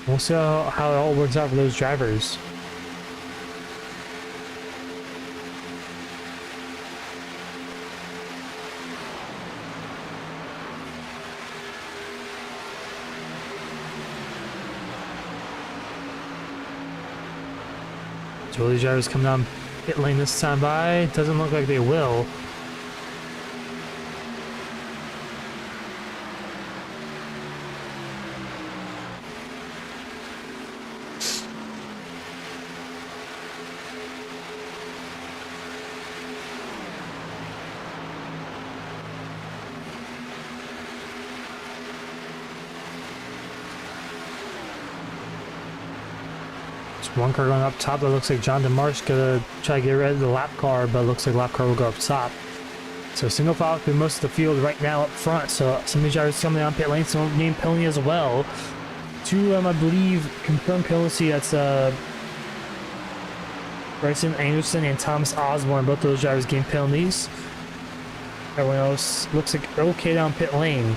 We'll see how it all works out for those drivers. Will these drivers come down pit lane this time by? Doesn't look like they will. One car going up top. That looks like Jonathan Marsh gonna try to get rid of the lap car, but it looks like lap car will go up top. So single file through most of the field right now up front. So some of these drivers coming down pit lane, some named penalty as well. 2, I believe, confirmed penalty. That's Bryson Anderson and Thomas Osborne. Both those drivers gained penalties. Everyone else looks like okay down pit lane.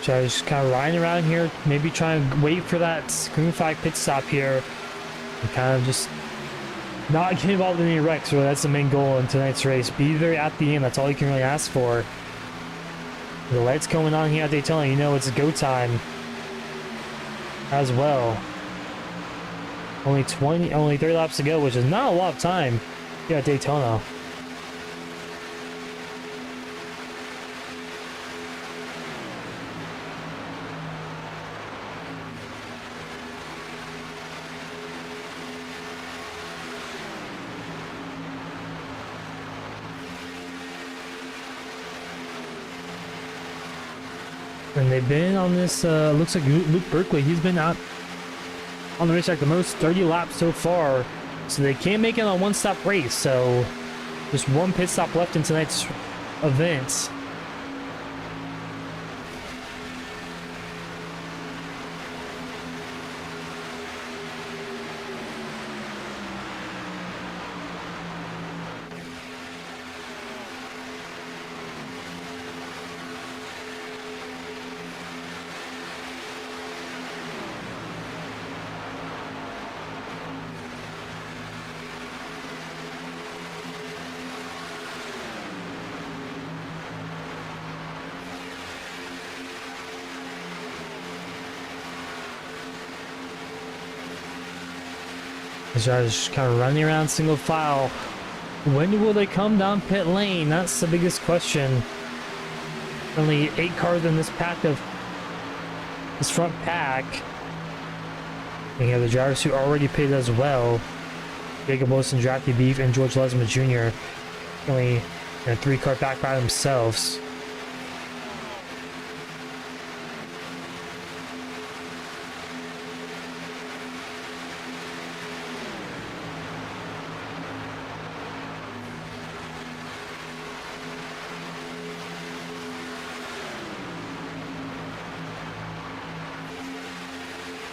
Just kind of riding around here, maybe trying to wait for that green flag pit stop here, and kind of just not get involved in any wrecks. Really, that's the main goal in tonight's race. Be there at the end. That's all you can really ask for. The lights going on here at Daytona, you know it's go time as well. Only 30 laps to go, which is not a lot of time here at Daytona. And they've been on this, looks like Luke Berkeley, he's been out on the racetrack the most, 30 laps so far. So they can't make it on a one-stop race, so just one pit stop left in tonight's event. These guys just kind of running around single file. When will they come down pit lane? That's the biggest question. Only 8 cars in this pack of this front pack. And you have the drivers who already pitted as well. Jacob Wilson, Drafty Beef, and George Lesma Jr. Only in a 3-car pack by themselves.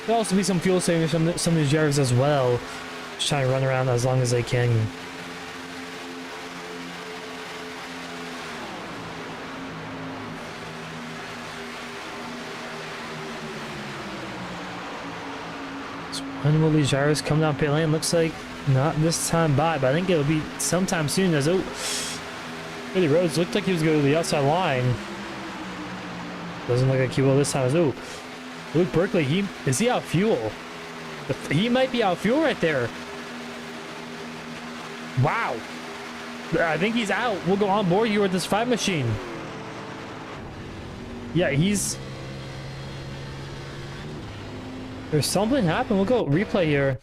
There'll also be some fuel savings from some of these drivers as well. Just trying to run around as long as they can. So when will these drivers come down pit lane? Looks like not this time by, but I think it'll be sometime soon. As Cody Rhodes looked like he was going to the outside line. Doesn't look like he will this time. As Luke Berkeley, is he out fuel? He might be out fuel right there. Wow. I think he's out. We'll go on board here with this 5 machine. Yeah, there's something happened. We'll go replay here.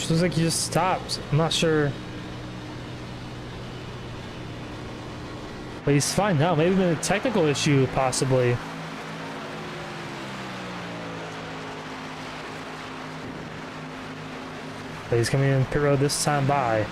Looks like he just stopped. I'm not sure. But he's fine now. Maybe been a technical issue, possibly. But he's coming in pit road this time by.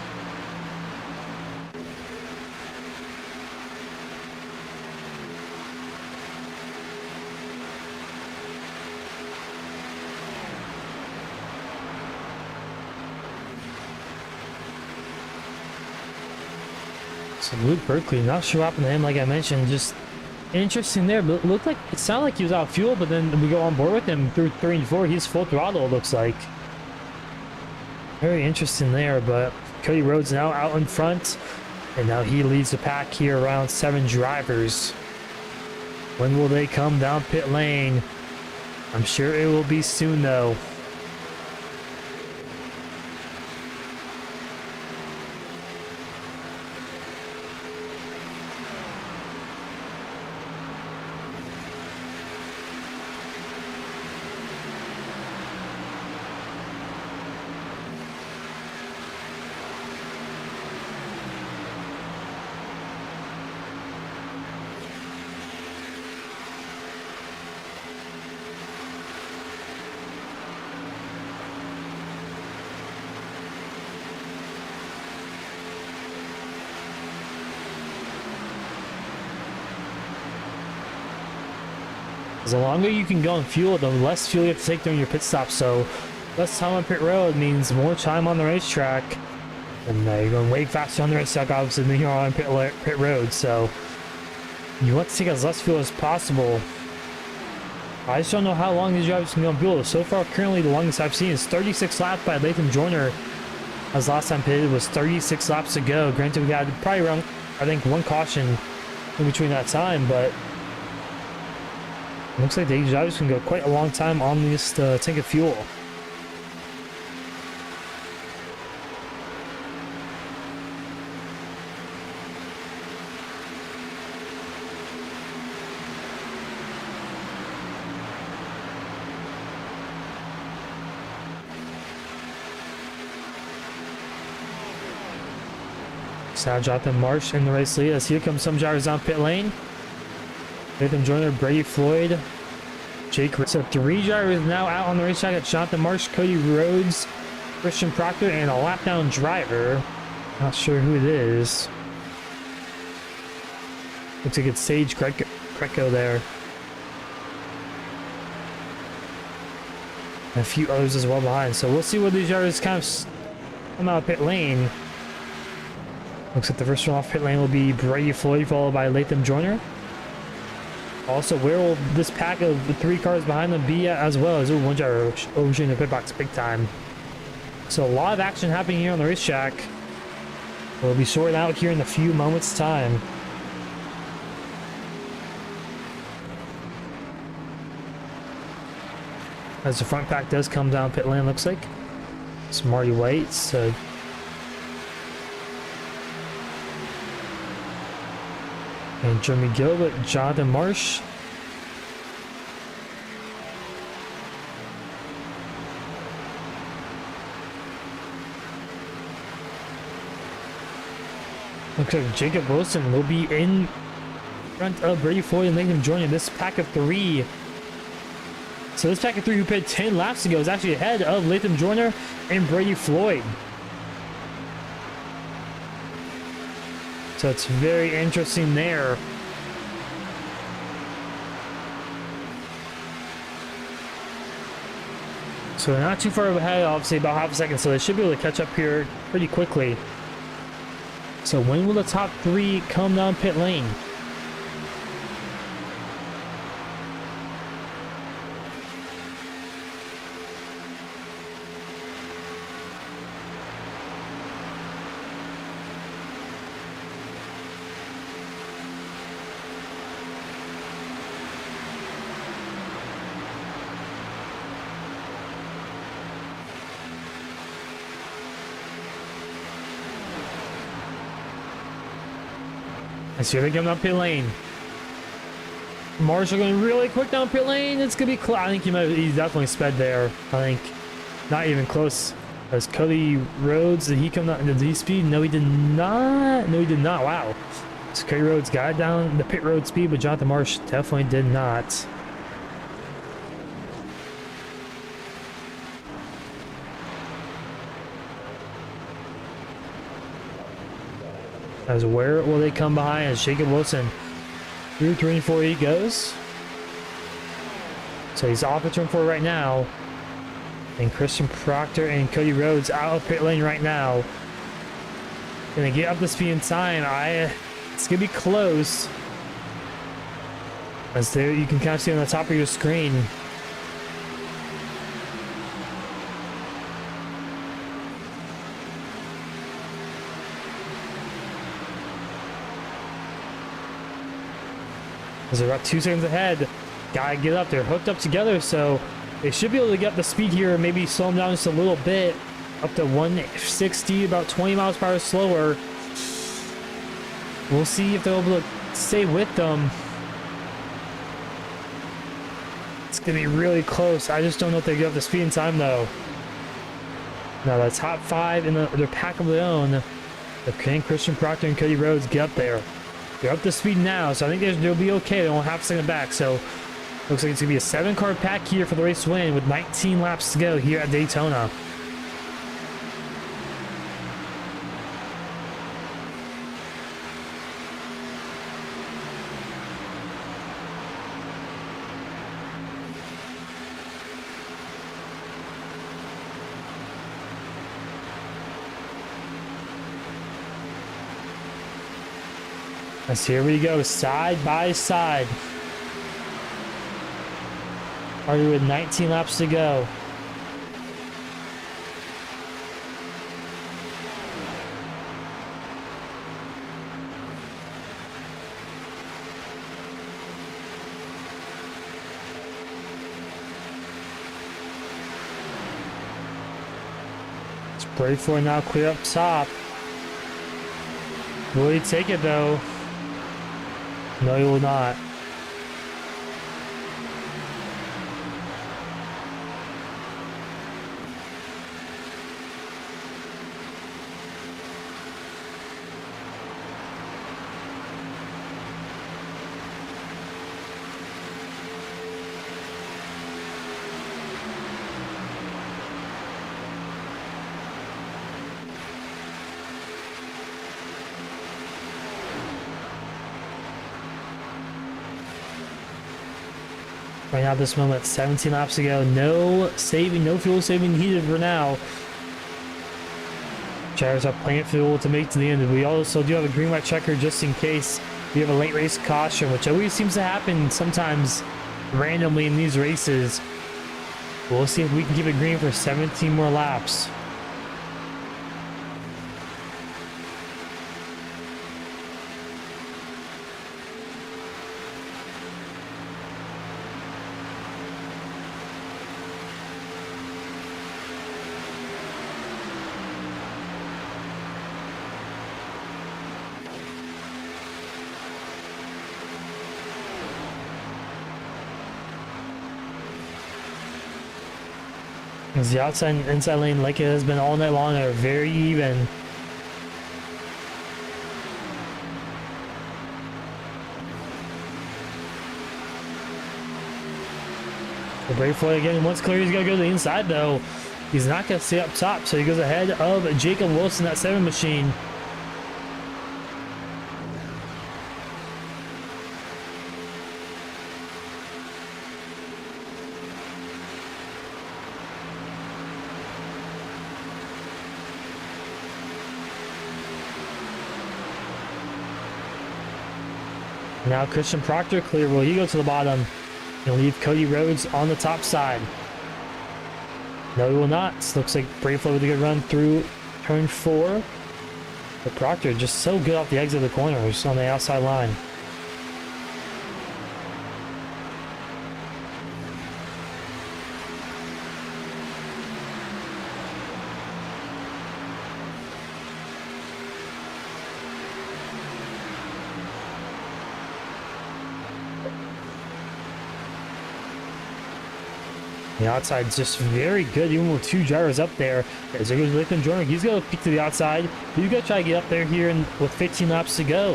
So Luke Berkeley, not sure what happened to him, like I mentioned, just interesting there, but it sounded like he was out of fuel, but then we go on board with him through 3 and 4, he's full throttle, it looks like. Very interesting there, but Cody Rhodes now out in front, and now he leads the pack here around 7 drivers. When will they come down pit lane? I'm sure it will be soon though. The longer you can go on fuel, the less fuel you have to take during your pit stop. So less time on pit road means more time on the racetrack. And you're going way faster on the racetrack, obviously, than you're on pit road. So you want to take as less fuel as possible. I just don't know how long these drivers can go on fuel. So far, currently, the longest I've seen is 36 laps by Latham Joyner. As last time pitted was 36 laps to go. Granted, we got probably around, I think, one caution in between that time, but it looks like these drivers can go quite a long time on this tank of fuel. So now Jonathan Marsh in the race lead as here comes some drivers on pit lane. Nathan Joyner, Brady Floyd, Jake. So 3 drivers now out on the racetrack. It's Jonathan Marsh, Cody Rhodes, Christian Proctor, and a lap down driver. Not sure who it is. Looks like it's Sage Greco there. And a few others as well behind. So we'll see what these drivers kind of come out of pit lane. Looks like the first one off pit lane will be Brady Floyd, followed by Latham Joyner. Also, where will this pack of the 3 cars behind them be at as well? As one driver overshooting the pit box big time. So a lot of action happening here on the racetrack. We'll be sorted out here in a few moments' time. As the front pack does come down pit lane, looks like. It's Marty White. So and Jeremy Gilbert, Jonathan Marsh. Looks like Jacob Wilson will be in front of Brady Floyd and Latham Joyner. This pack of 3. So this pack of 3 who pitted 10 laps ago is actually ahead of Latham Joyner and Brady Floyd. So it's very interesting there. So they're not too far ahead, obviously about half a second, so they should be able to catch up here pretty quickly. So when will the top 3 come down pit lane? I see they come down pit lane. Marshall going really quick down pit lane. It's gonna be close. I think he definitely sped there. I think not even close. As Cody Rhodes, did he come down? Did he speed? No, he did not. No, he did not. Wow. So Cody Rhodes got down the pit road speed, but Jonathan Marsh definitely did not. As where will they come behind as Jacob Wilson through 3 and 4 he goes. So he's off of turn 4 right now. And Christian Proctor and Cody Rhodes out of pit lane right now. Gonna get up the speed in time. It's gonna be close. As there you can kind of see on the top of your screen. As they're about 2 seconds ahead. Gotta get up. They're hooked up together, so they should be able to get up the speed here, maybe slow them down just a little bit. Up to 160, about 20 miles per hour slower. We'll see if they're able to stay with them. It's gonna be really close. I just don't know if they get up the speed in time though. Now the top 5 in their pack of their own. The Christian Proctor and Cody Rhodes get up there. They're up to speed now, so I think they'll be okay. They won't have to second back. So looks like it's gonna be a 7-car pack here for the race win with 19 laps to go here at Daytona. As here we go, side by side. Already with 19 laps to go. Brave for now, clear up top. Will he take it though? No, he will not. Right now, this moment, 17 laps to go. No saving, no fuel saving needed for now. Drivers have plenty of fuel to make to the end. We also do have a green light checker just in case we have a late race caution, which always seems to happen sometimes randomly in these races. We'll see if we can keep it green for 17 more laps. As the outside and inside lane, like it has been all night long, are very even. The brake flight again. Once clear, he's going to go to the inside, though. He's not going to stay up top, so he goes ahead of Jacob Wilson, that 7 machine. Now Christian Proctor clear. Will he go to the bottom and leave Cody Rhodes on the top side? No, he will not. This looks like Braveflow with a good run through turn 4. But Proctor just so good off the exit of the corners on the outside line. The outside's just very good, even with 2 drivers up there. As there goes Lathan Joyner. He's going to peek to the outside. He's going to try to get up there here with 15 laps to go.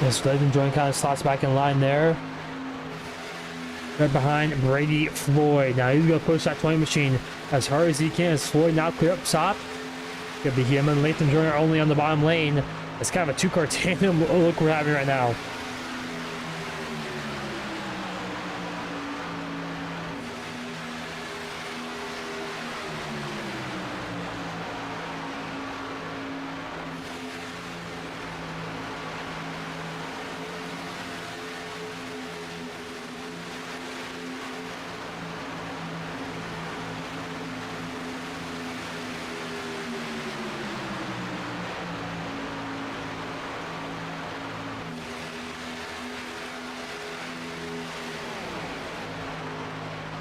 As Lathan Joyner kind of slots back in line there. Right behind Brady Floyd. Now he's going to push that 20 machine as hard as he can. As Floyd now clear up top. Could be him and Lathan Joyner only on the bottom lane. It's kind of a 2-car tandem look we're having right now.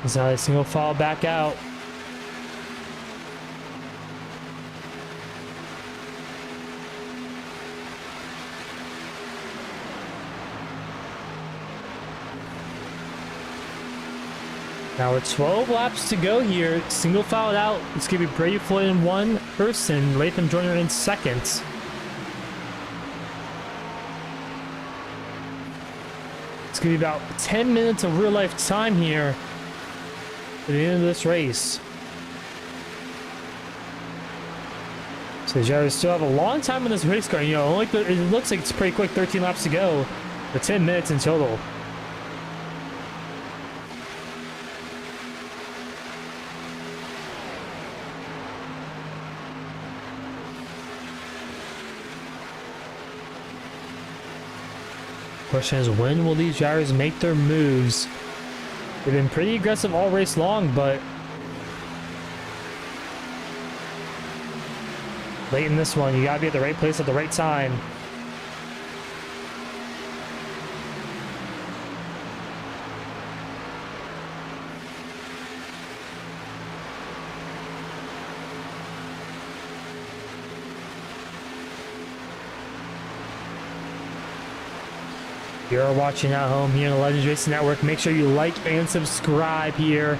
He's not a single fall back out. Now with 12 laps to go here, single fouled out. It's going to be Brady Floyd in 1 person, Lathan Joyner in 2nd. It's going to be about 10 minutes of real life time here at the end of this race. So the drivers still have a long time in this race car. You know, it looks like it's pretty quick, 13 laps to go, but 10 minutes in total. Question is, when will these drivers make their moves? They've been pretty aggressive all race long, but late in this one, you gotta be at the right place at the right time. If you're watching at home here on the Legends Racing Network, make sure you like and subscribe here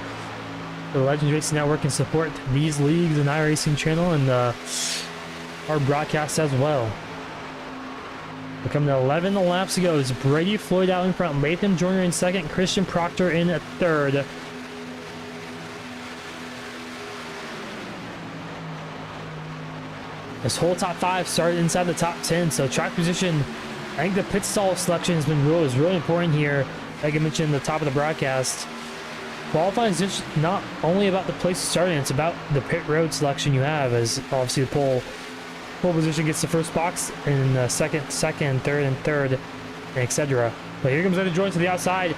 to the Legends Racing Network and support these leagues and iRacing channel and our broadcast as well. We're coming to 11 laps to go. It's Brady Floyd out in front, Latham Joyner in second, Christian Proctor in third. This whole top 5 started inside the top 10, so track position, I think the pit stall selection has been really important here. Like I mentioned at the top of the broadcast, qualifying is just not only about the place starting, it's about the pit road selection you have, as obviously the pole position gets the first box, and second, third, and third, etc. But here comes Latham Joyner to the outside.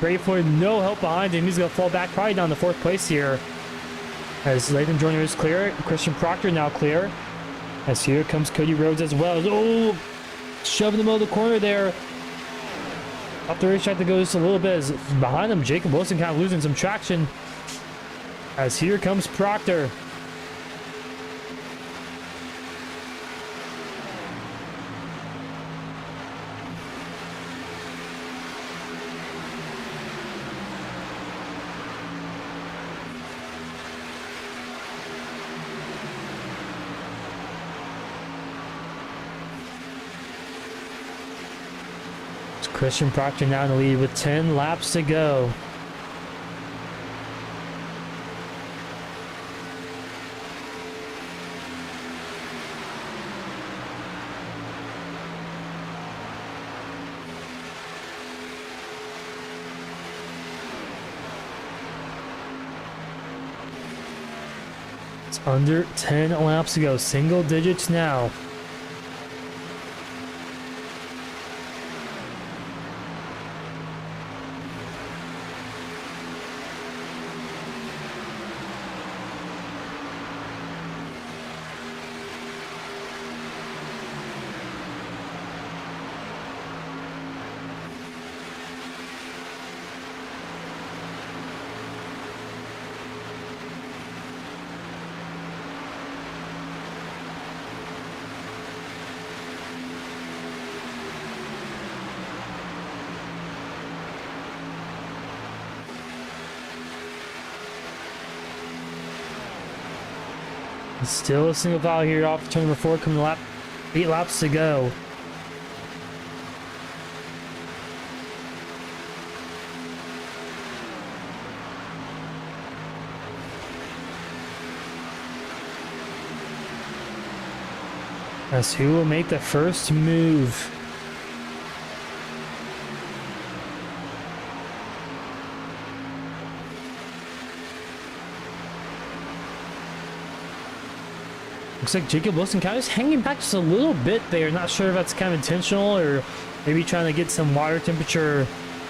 Brady Floyd, no help behind him. He's going to fall back probably down to 4th place here. As Latham Joyner is clear, Christian Proctor now clear. As here comes Cody Rhodes as well. Oh! Shoving him out of the corner there. Off the racetrack to go just a little bit. As behind him, Jacob Wilson kind of losing some traction. As here comes Proctor. Christian Proctor now in the lead with 10 laps to go. It's under 10 laps to go. Single digits now. Still a single foul here off turn number 4, coming to 8 laps to go. As who will make the first move? Looks like Jacob Wilson kind of just hanging back just a little bit there. Not sure if that's kind of intentional or maybe trying to get some water temperature,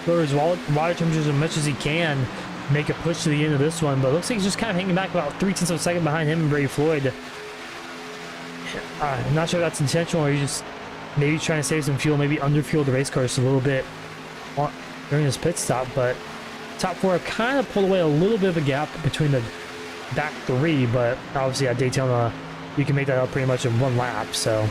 lower his water temperature as much as he can, make a push to the end of this one. But it looks like he's just kind of hanging back about 0.3 of a second behind him and Brady Floyd. I'm not sure if that's intentional or he's just maybe trying to save some fuel, maybe underfuel the race car just a little bit during his pit stop. But top 4 kind of pulled away a little bit of a gap between the back 3, but obviously at Daytona, you can make that up pretty much in 1 lap, so.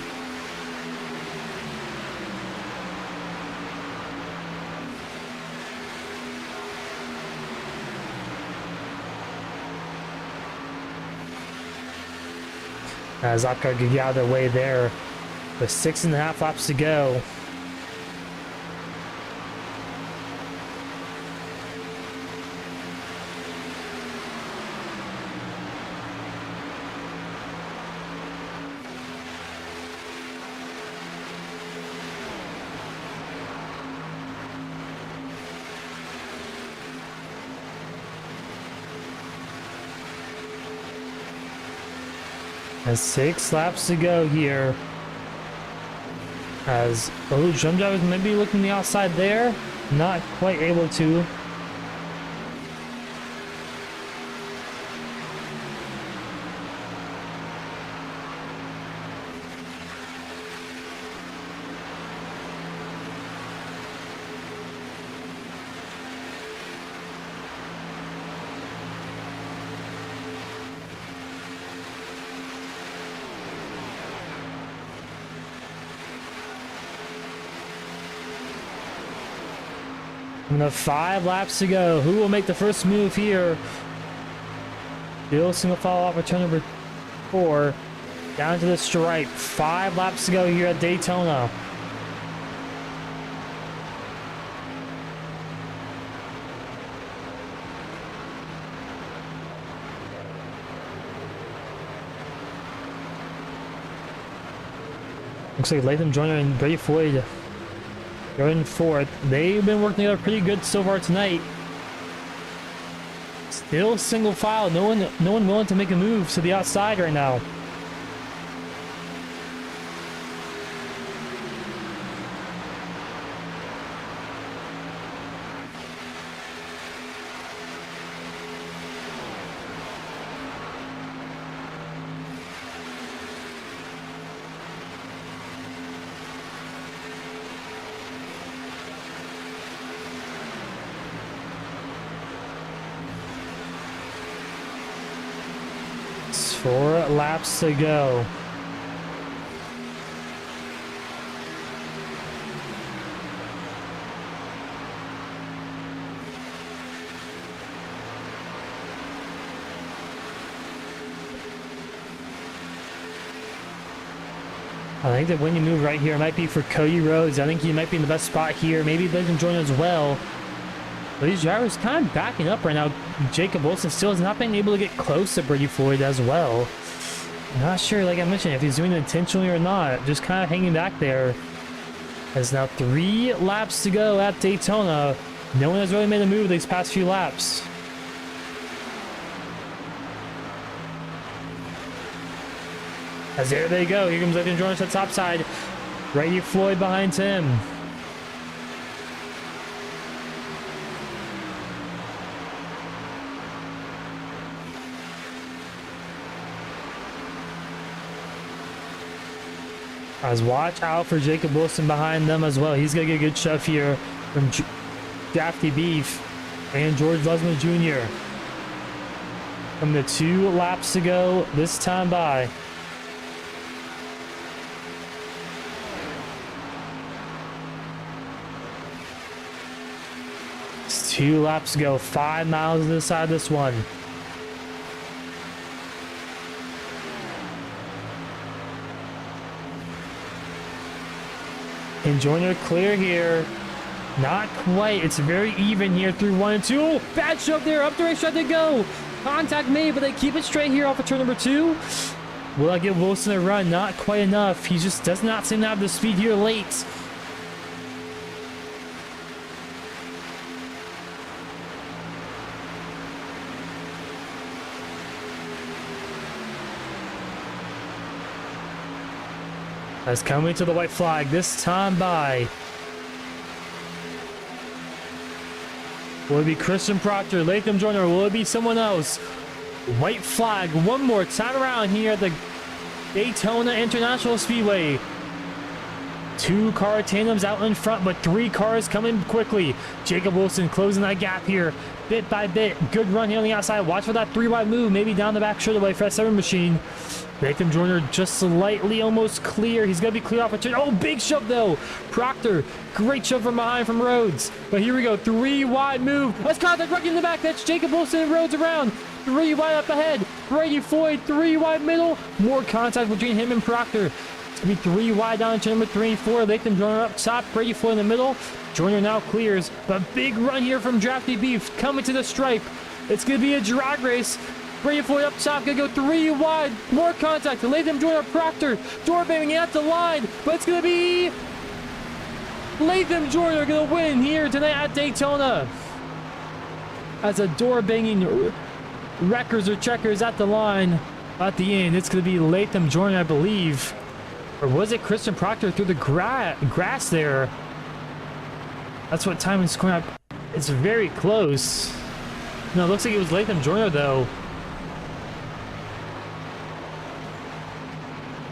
As Zopcar could get out of the way there with 6.5 laps to go. And 6 laps to go here. As those drum drivers may be looking the outside there, not quite able to. And the 5 laps to go. Who will make the first move here? Still single fall off for turn number 4. Down to the stripe. 5 laps to go here at Daytona. Looks like Latham Joyner and Brady Floyd are in 4th. They've been working together pretty good so far tonight. Still single file. No one willing to make a move to the outside right now. It's 4 laps to go. I think the winning move right here might be for Cody Rhodes. I think he might be in the best spot here. Maybe they can join as well. But these drivers kind of backing up right now. Jacob Wilson still has not been able to get close to Brady Floyd as well. I'm not sure, like I mentioned, if he's doing it intentionally or not. Just kind of hanging back there. There's now 3 laps to go at Daytona. No one has really made a move these past few laps. As there they go. Here comes Latham Joyner to the top side. Brady Floyd behind him. As watch out for Jacob Wilson behind them as well. He's going to get a good shove here from Drafty Beef and George Lesman Jr. From the 2 laps to go this time by. It's 2 laps to go. 5 miles to the side of this one. And Joyner clear here. Not quite. It's very even here through 1 and 2. Oh, bad shove there. Up the racetrack they go. Contact made, but they keep it straight here off of turn number 2. Will I give Wilson a run? Not quite enough. He just does not seem to have the speed here late. As coming to the white flag this time by. Will it be Christian Proctor, Latham Joyner, will it be someone else? White flag one more time around here at the Daytona International Speedway. 2 car tandems out in front, but 3 cars coming quickly. Jacob Wilson closing that gap here bit by bit. Good run here on the outside. Watch for that 3 wide move, maybe down the back straightaway for that 7 machine. Latham Joyner just slightly almost clear. He's going to be clear off a turn. Oh, big shove though. Proctor, great shove from behind from Rhodes. But here we go. 3 wide move. Let's contact right in the back. That's Jacob Wilson and Rhodes around. 3 wide up ahead. Brady Floyd, 3 wide middle. More contact between him and Proctor. It's going to be 3 wide down to number 3 and 4. Latham Joyner up top. Brady Floyd in the middle. Joyner now clears. But big run here from Drafty Beef coming to the stripe. It's going to be a drag race. Brady Floyd up top, gonna go 3 wide. More contact. Latham Joyner, Proctor. Door banging at the line, but it's gonna be Latham Joyner gonna win here tonight at Daytona. As a door banging wreckers or checkers at the line at the end. It's gonna be Latham Joyner, I believe. Or was it Christian Proctor through the grass there? That's what time is scoring up. It's very close. No, it looks like it was Latham Joyner though.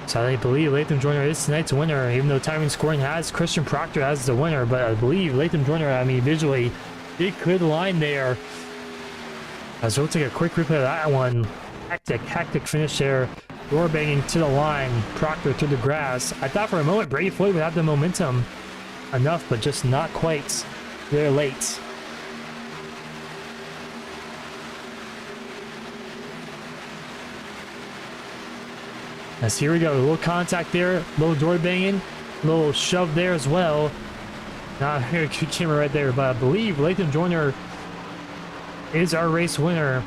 So I believe Latham Joyner is tonight's winner, even though timing scoring has Christian Proctor as the winner. But I believe Latham Joyner, I mean, visually, he could line there. As we'll take a quick replay of that one. Hectic finish there. Door banging to the line. Proctor through the grass. I thought for a moment Brady Floyd would have the momentum enough, but just not quite. They're late. As here we go, a little contact there, a little door banging, a little shove there as well. Not a very good camera right there, but I believe Latham Joyner is our race winner.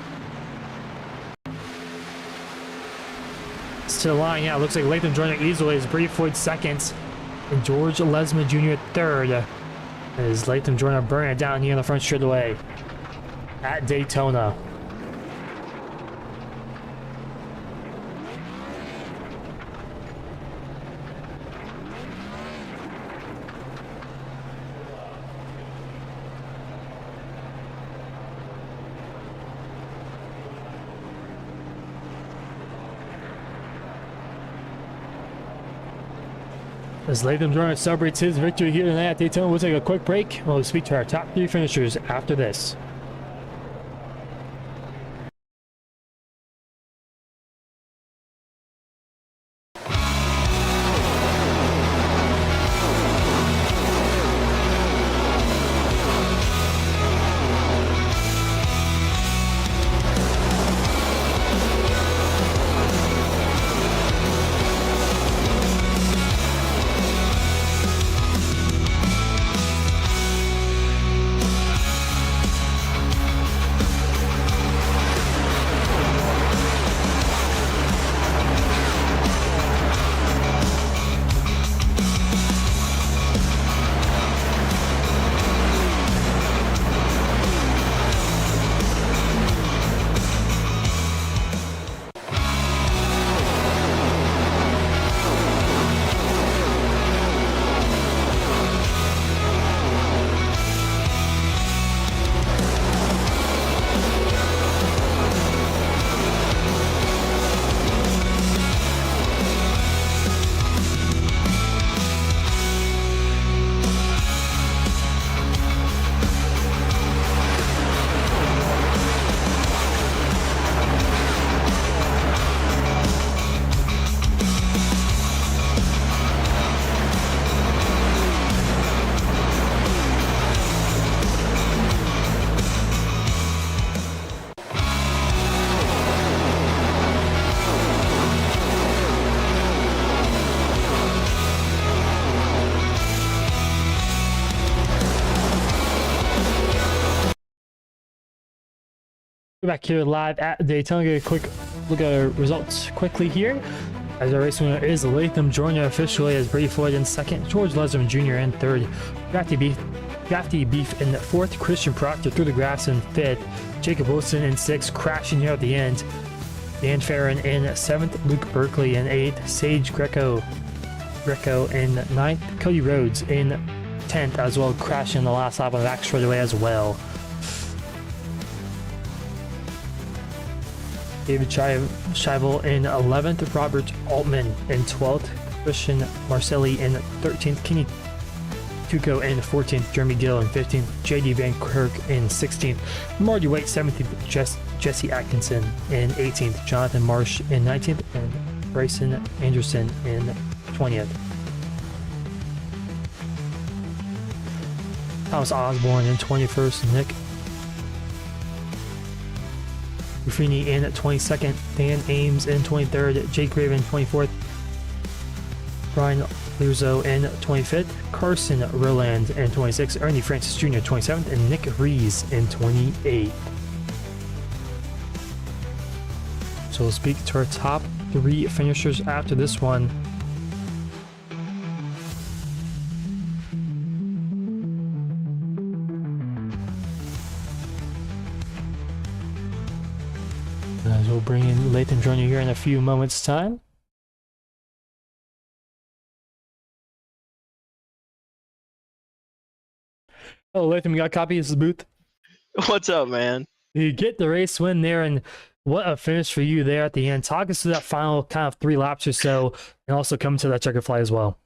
It's to the line, yeah, looks like Latham Joyner easily is Brady Floyd second, and George Lesman Jr. third. As Latham Joyner burning it down here in the front straightaway at Daytona. As Latham Joyner celebrates his victory here tonight at Daytona, we'll take a quick break. We'll speak to our top 3 finishers after this. We're back here live at Daytona. Get a quick look at our results quickly here. As our race winner is Latham Joyner officially, as Brady Floyd in second, George Lesman Jr. in third, Crafty Beef in fourth, Christian Proctor through the grass in fifth, Jacob Wilson in sixth, crashing here at the end, Dan Farron in seventh, Luke Berkeley in eighth, Sage Greco in ninth, Cody Rhodes in 10th, as well, crashing in the last lap on the back straightaway as well. David Scheibel in 11th, Robert Altman in 12th, Christian Marcelli in 13th, Kenny Tuco in 14th, Jeremy Gill in 15th, JD Van Kirk in 16th, Marty White 17th, Jesse Atkinson in 18th, Jonathan Marsh in 19th, and Bryson Anderson in 20th. Thomas Osborne in 21st, Nick Ruffini in 22nd, Dan Ames in 23rd, Jake Raven 24th, Brian Luzo in 25th, Carson Roland in 26th, Ernie Francis Jr. 27th, and Nick Rees in 28th. So we'll speak to our top 3 finishers after this one. As we'll bring in Latham Joyner here in a few moments' time. Oh, Latham, you got a copy? This is Booth. What's up, man? You get the race win there, and what a finish for you there at the end. Talk us through that final kind of 3 laps or so, and also come to that checkered flag as well.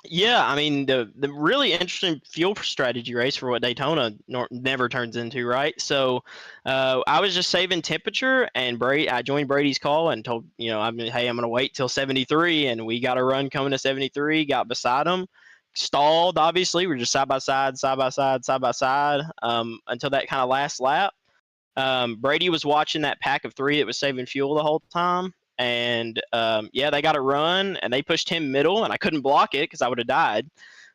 Yeah, I mean the really interesting fuel strategy race for what Daytona never turns into, right? So, I was just saving temperature, and I joined Brady's call and told hey, I'm gonna wait till 73, and we got a run coming to 73. Got beside him, stalled. Obviously, we're just side by side, side by side, side by side, until that kind of last lap. Brady was watching that pack of 3 that was saving fuel the whole time. And yeah, they got a run and they pushed him middle, and I couldn't block it because I would have died.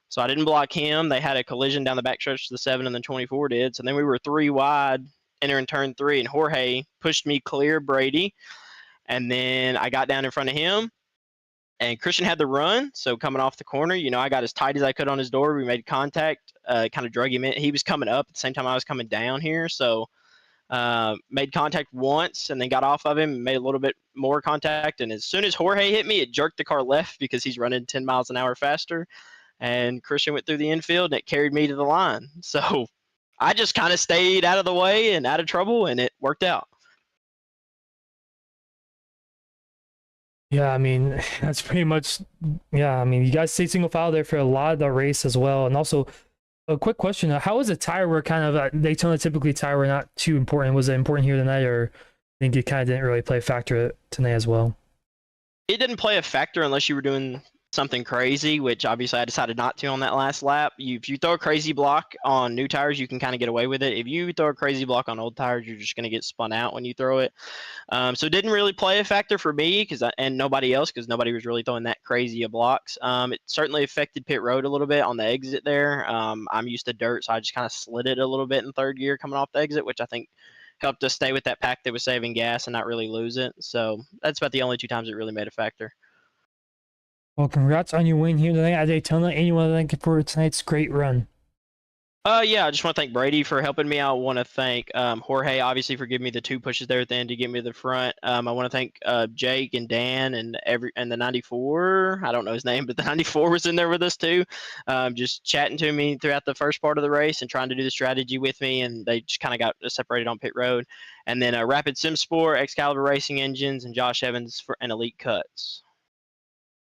So I didn't block him. They had a collision down the backstretch to the 7, and then 24 did. So then we were 3 wide entering turn 3, and Jorge pushed me clear Brady. And then I got down in front of him, and Christian had the run. So coming off the corner, I got as tight as I could on his door. We made contact, kind of drug him in. He was coming up at the same time I was coming down here. So made contact once and then got off of him and made a little bit more contact. And as soon as Jorge hit me, it jerked the car left because he's running 10 miles an hour faster. And Christian went through the infield and it carried me to the line. So I just kind of stayed out of the way and out of trouble, and it worked out. Yeah, I mean, that's pretty much, yeah, I mean, you guys stayed single file there for a lot of the race as well. And also, a quick question, how was the tire wear kind of, Daytona typically tire wear not too important? Was it important here tonight, or I think it kind of didn't really play a factor tonight as well? It didn't play a factor unless you were doing something crazy, which obviously I decided not to on that last lap. If you throw a crazy block on new tires, you can kind of get away with it. If you throw a crazy block on old tires, you're just going to get spun out when you throw it. So it didn't really play a factor for me and nobody else, because nobody was really throwing that crazy of blocks. It certainly affected pit road a little bit on the exit there. I'm used to dirt, so I just kind of slid it a little bit in third gear coming off the exit, which I think helped us stay with that pack that was saving gas and not really lose it. So that's about the only 2 times it really made a factor. Well, congrats on your win here tonight at Daytona, and you want to thank you for tonight's great run. Yeah, I just want to thank Brady for helping me out. I want to thank Jorge, obviously, for giving me the 2 pushes there at the end to get me to the front. I want to thank Jake and Dan and the 94. I don't know his name, but the 94 was in there with us too, just chatting to me throughout the first part of the race and trying to do the strategy with me. And they just kind of got separated on pit road. And then Rapid Sim Sport, Excalibur Racing Engines, and Josh Evans and Elite Cuts.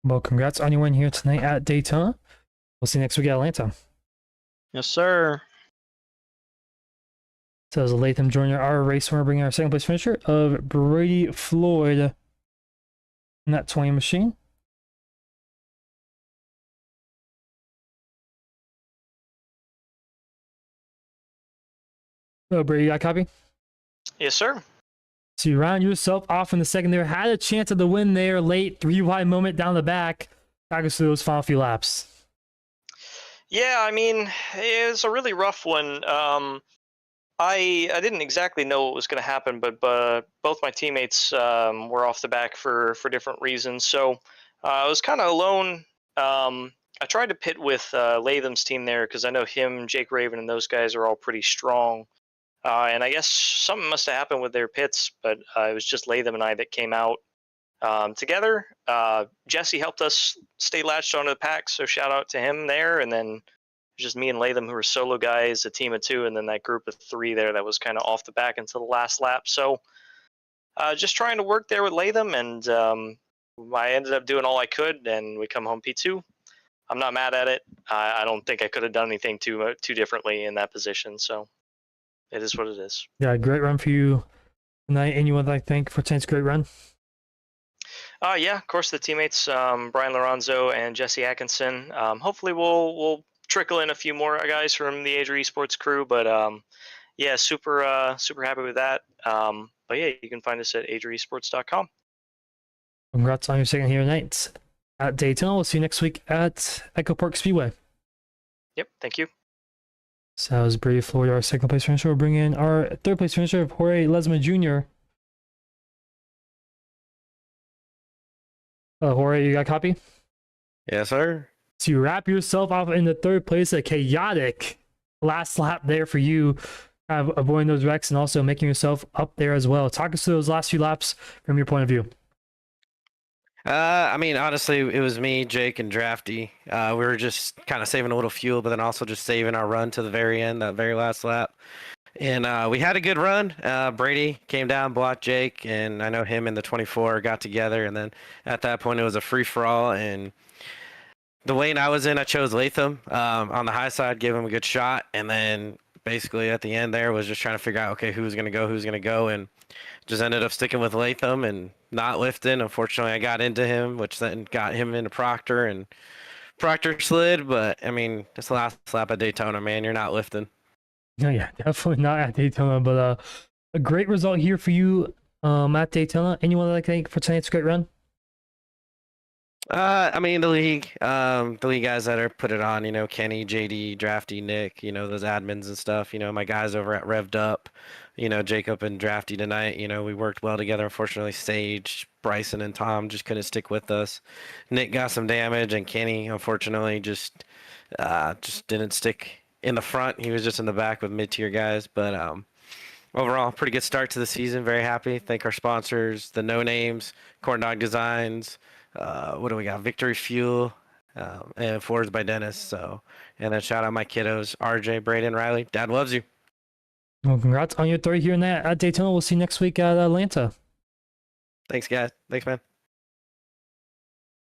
Well, congrats on your win here tonight at Daytona. We'll see you next week at Atlanta. Yes, sir. So as Latham joining our race, we're bringing our second place finisher of Brady Floyd in that 20 machine. Oh, Brady, you got a copy? Yes, sir. So you round yourself off in the second there. Had a chance of the win there late. 3 wide moment down the back. Talk us through those final few laps. Yeah, I mean, it was a really rough one. I didn't exactly know what was going to happen, but both my teammates were off the back for different reasons. So I was kind of alone. I tried to pit with Latham's team there because I know him, Jake Raven, and those guys are all pretty strong. And I guess something must have happened with their pits, but it was just Latham and I that came out together. Jesse helped us stay latched onto the pack, so shout out to him there. And then just me and Latham, who were solo guys, a team of 2, and then that group of 3 there that was kind of off the back until the last lap. So just trying to work there with Latham, and I ended up doing all I could, and we come home P2. I'm not mad at it. I don't think I could have done anything too differently in that position, so it is what it is. Yeah, great run for you tonight. Anyone I thank for tonight's great run? Yeah, of course, the teammates, Brian Lorenzo and Jesse Atkinson. Hopefully we'll trickle in a few more guys from the Adria Esports crew, but yeah, super happy with that. But yeah, you can find us at adriaesports.com. Congrats on your second here tonight at Daytona. We'll see you next week at Echo Park Speedway. Yep, thank you. So that was Brady Floyd, our second place finisher. We'll bring in our third place finisher of Jorge Lesma Jr. Jorge, you got a copy? Yes, sir. So you wrap yourself off in the third place, a chaotic last lap there for you, kind of avoiding those wrecks and also making yourself up there as well. Talk us through those last few laps from your point of view. I mean, honestly, it was me, Jake, and Drafty. We were just kind of saving a little fuel, but then also just saving our run to the very end, that very last lap. And we had a good run. Brady came down, blocked Jake, and I know him and the 24 got together. And then at that point, it was a free for all. And the lane I was in, I chose Latham on the high side, gave him a good shot. And then basically at the end there was just trying to figure out, okay, who's going to go. And just ended up sticking with Latham and not lifting. Unfortunately, I got into him, which then got him into Proctor, and Proctor slid. But I mean, this last lap at Daytona, man, you're not lifting. No, yeah, definitely not at Daytona, but a great result here for you at Daytona. Anyone that I think for tonight's great run? I mean, the league guys that are put it on, Kenny, JD, Drafty, Nick, those admins and stuff, my guys over at Revved Up, Jacob and Drafty tonight, we worked well together. Unfortunately, Sage, Bryson, and Tom just couldn't stick with us. Nick got some damage, and Kenny, unfortunately, just didn't stick in the front. He was just in the back with mid-tier guys, but overall, pretty good start to the season. Very happy. Thank our sponsors, the No Names, Corn Dog Designs. What do we got? Victory Fuel, and Forwards by Dennis. So, and then shout out my kiddos, RJ, Braden, Riley. Dad loves you. Well, congrats on your third here in that at Daytona. We'll see you next week at Atlanta. Thanks, guys. Thanks, man.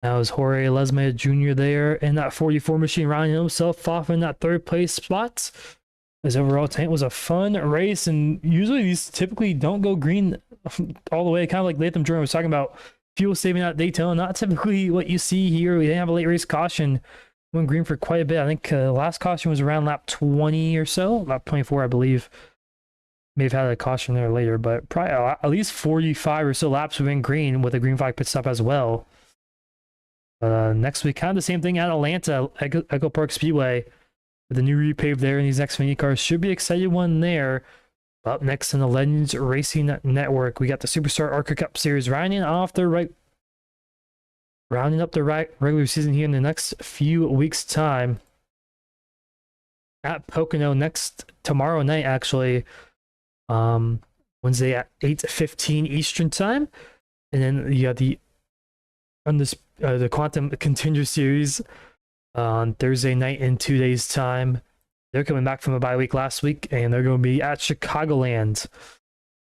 That was Jorge Lesme Jr. there in that 44 machine, rounding himself off in that third place spot. His overall tank was a fun race, and usually these typically don't go green all the way. Kind of like Latham Jordan was talking about. Fuel saving out Daytona, not typically what you see here. We didn't have a late race caution. Went green for quite a bit. I think last caution was around lap 20 or so, lap 24, I believe. May have had a caution there later, but probably at least 45 or so laps within green with a green flag pit stop as well. Next week, kind of the same thing at Atlanta, Echo Park Speedway, with the new repave there, and these next mini cars should be an exciting one there. Up next in the Legends Racing Network, we got the Superstar ARCA Cup Series rounding up the regular season here in the next few weeks' time at Pocono tomorrow night, actually, Wednesday at 8:15 Eastern time, and then you got the Quantum Contender Series on Thursday night in 2 days' time. They're coming back from a bye week last week, and they're going to be at Chicagoland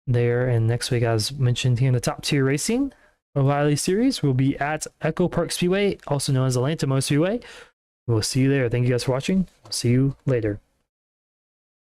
there. And next week, as mentioned here in the Top Tier Racing O'Reilly Series, will be at Echo Park Speedway, also known as Atlanta Motor Speedway. We'll see you there. Thank you guys for watching. I'll see you later.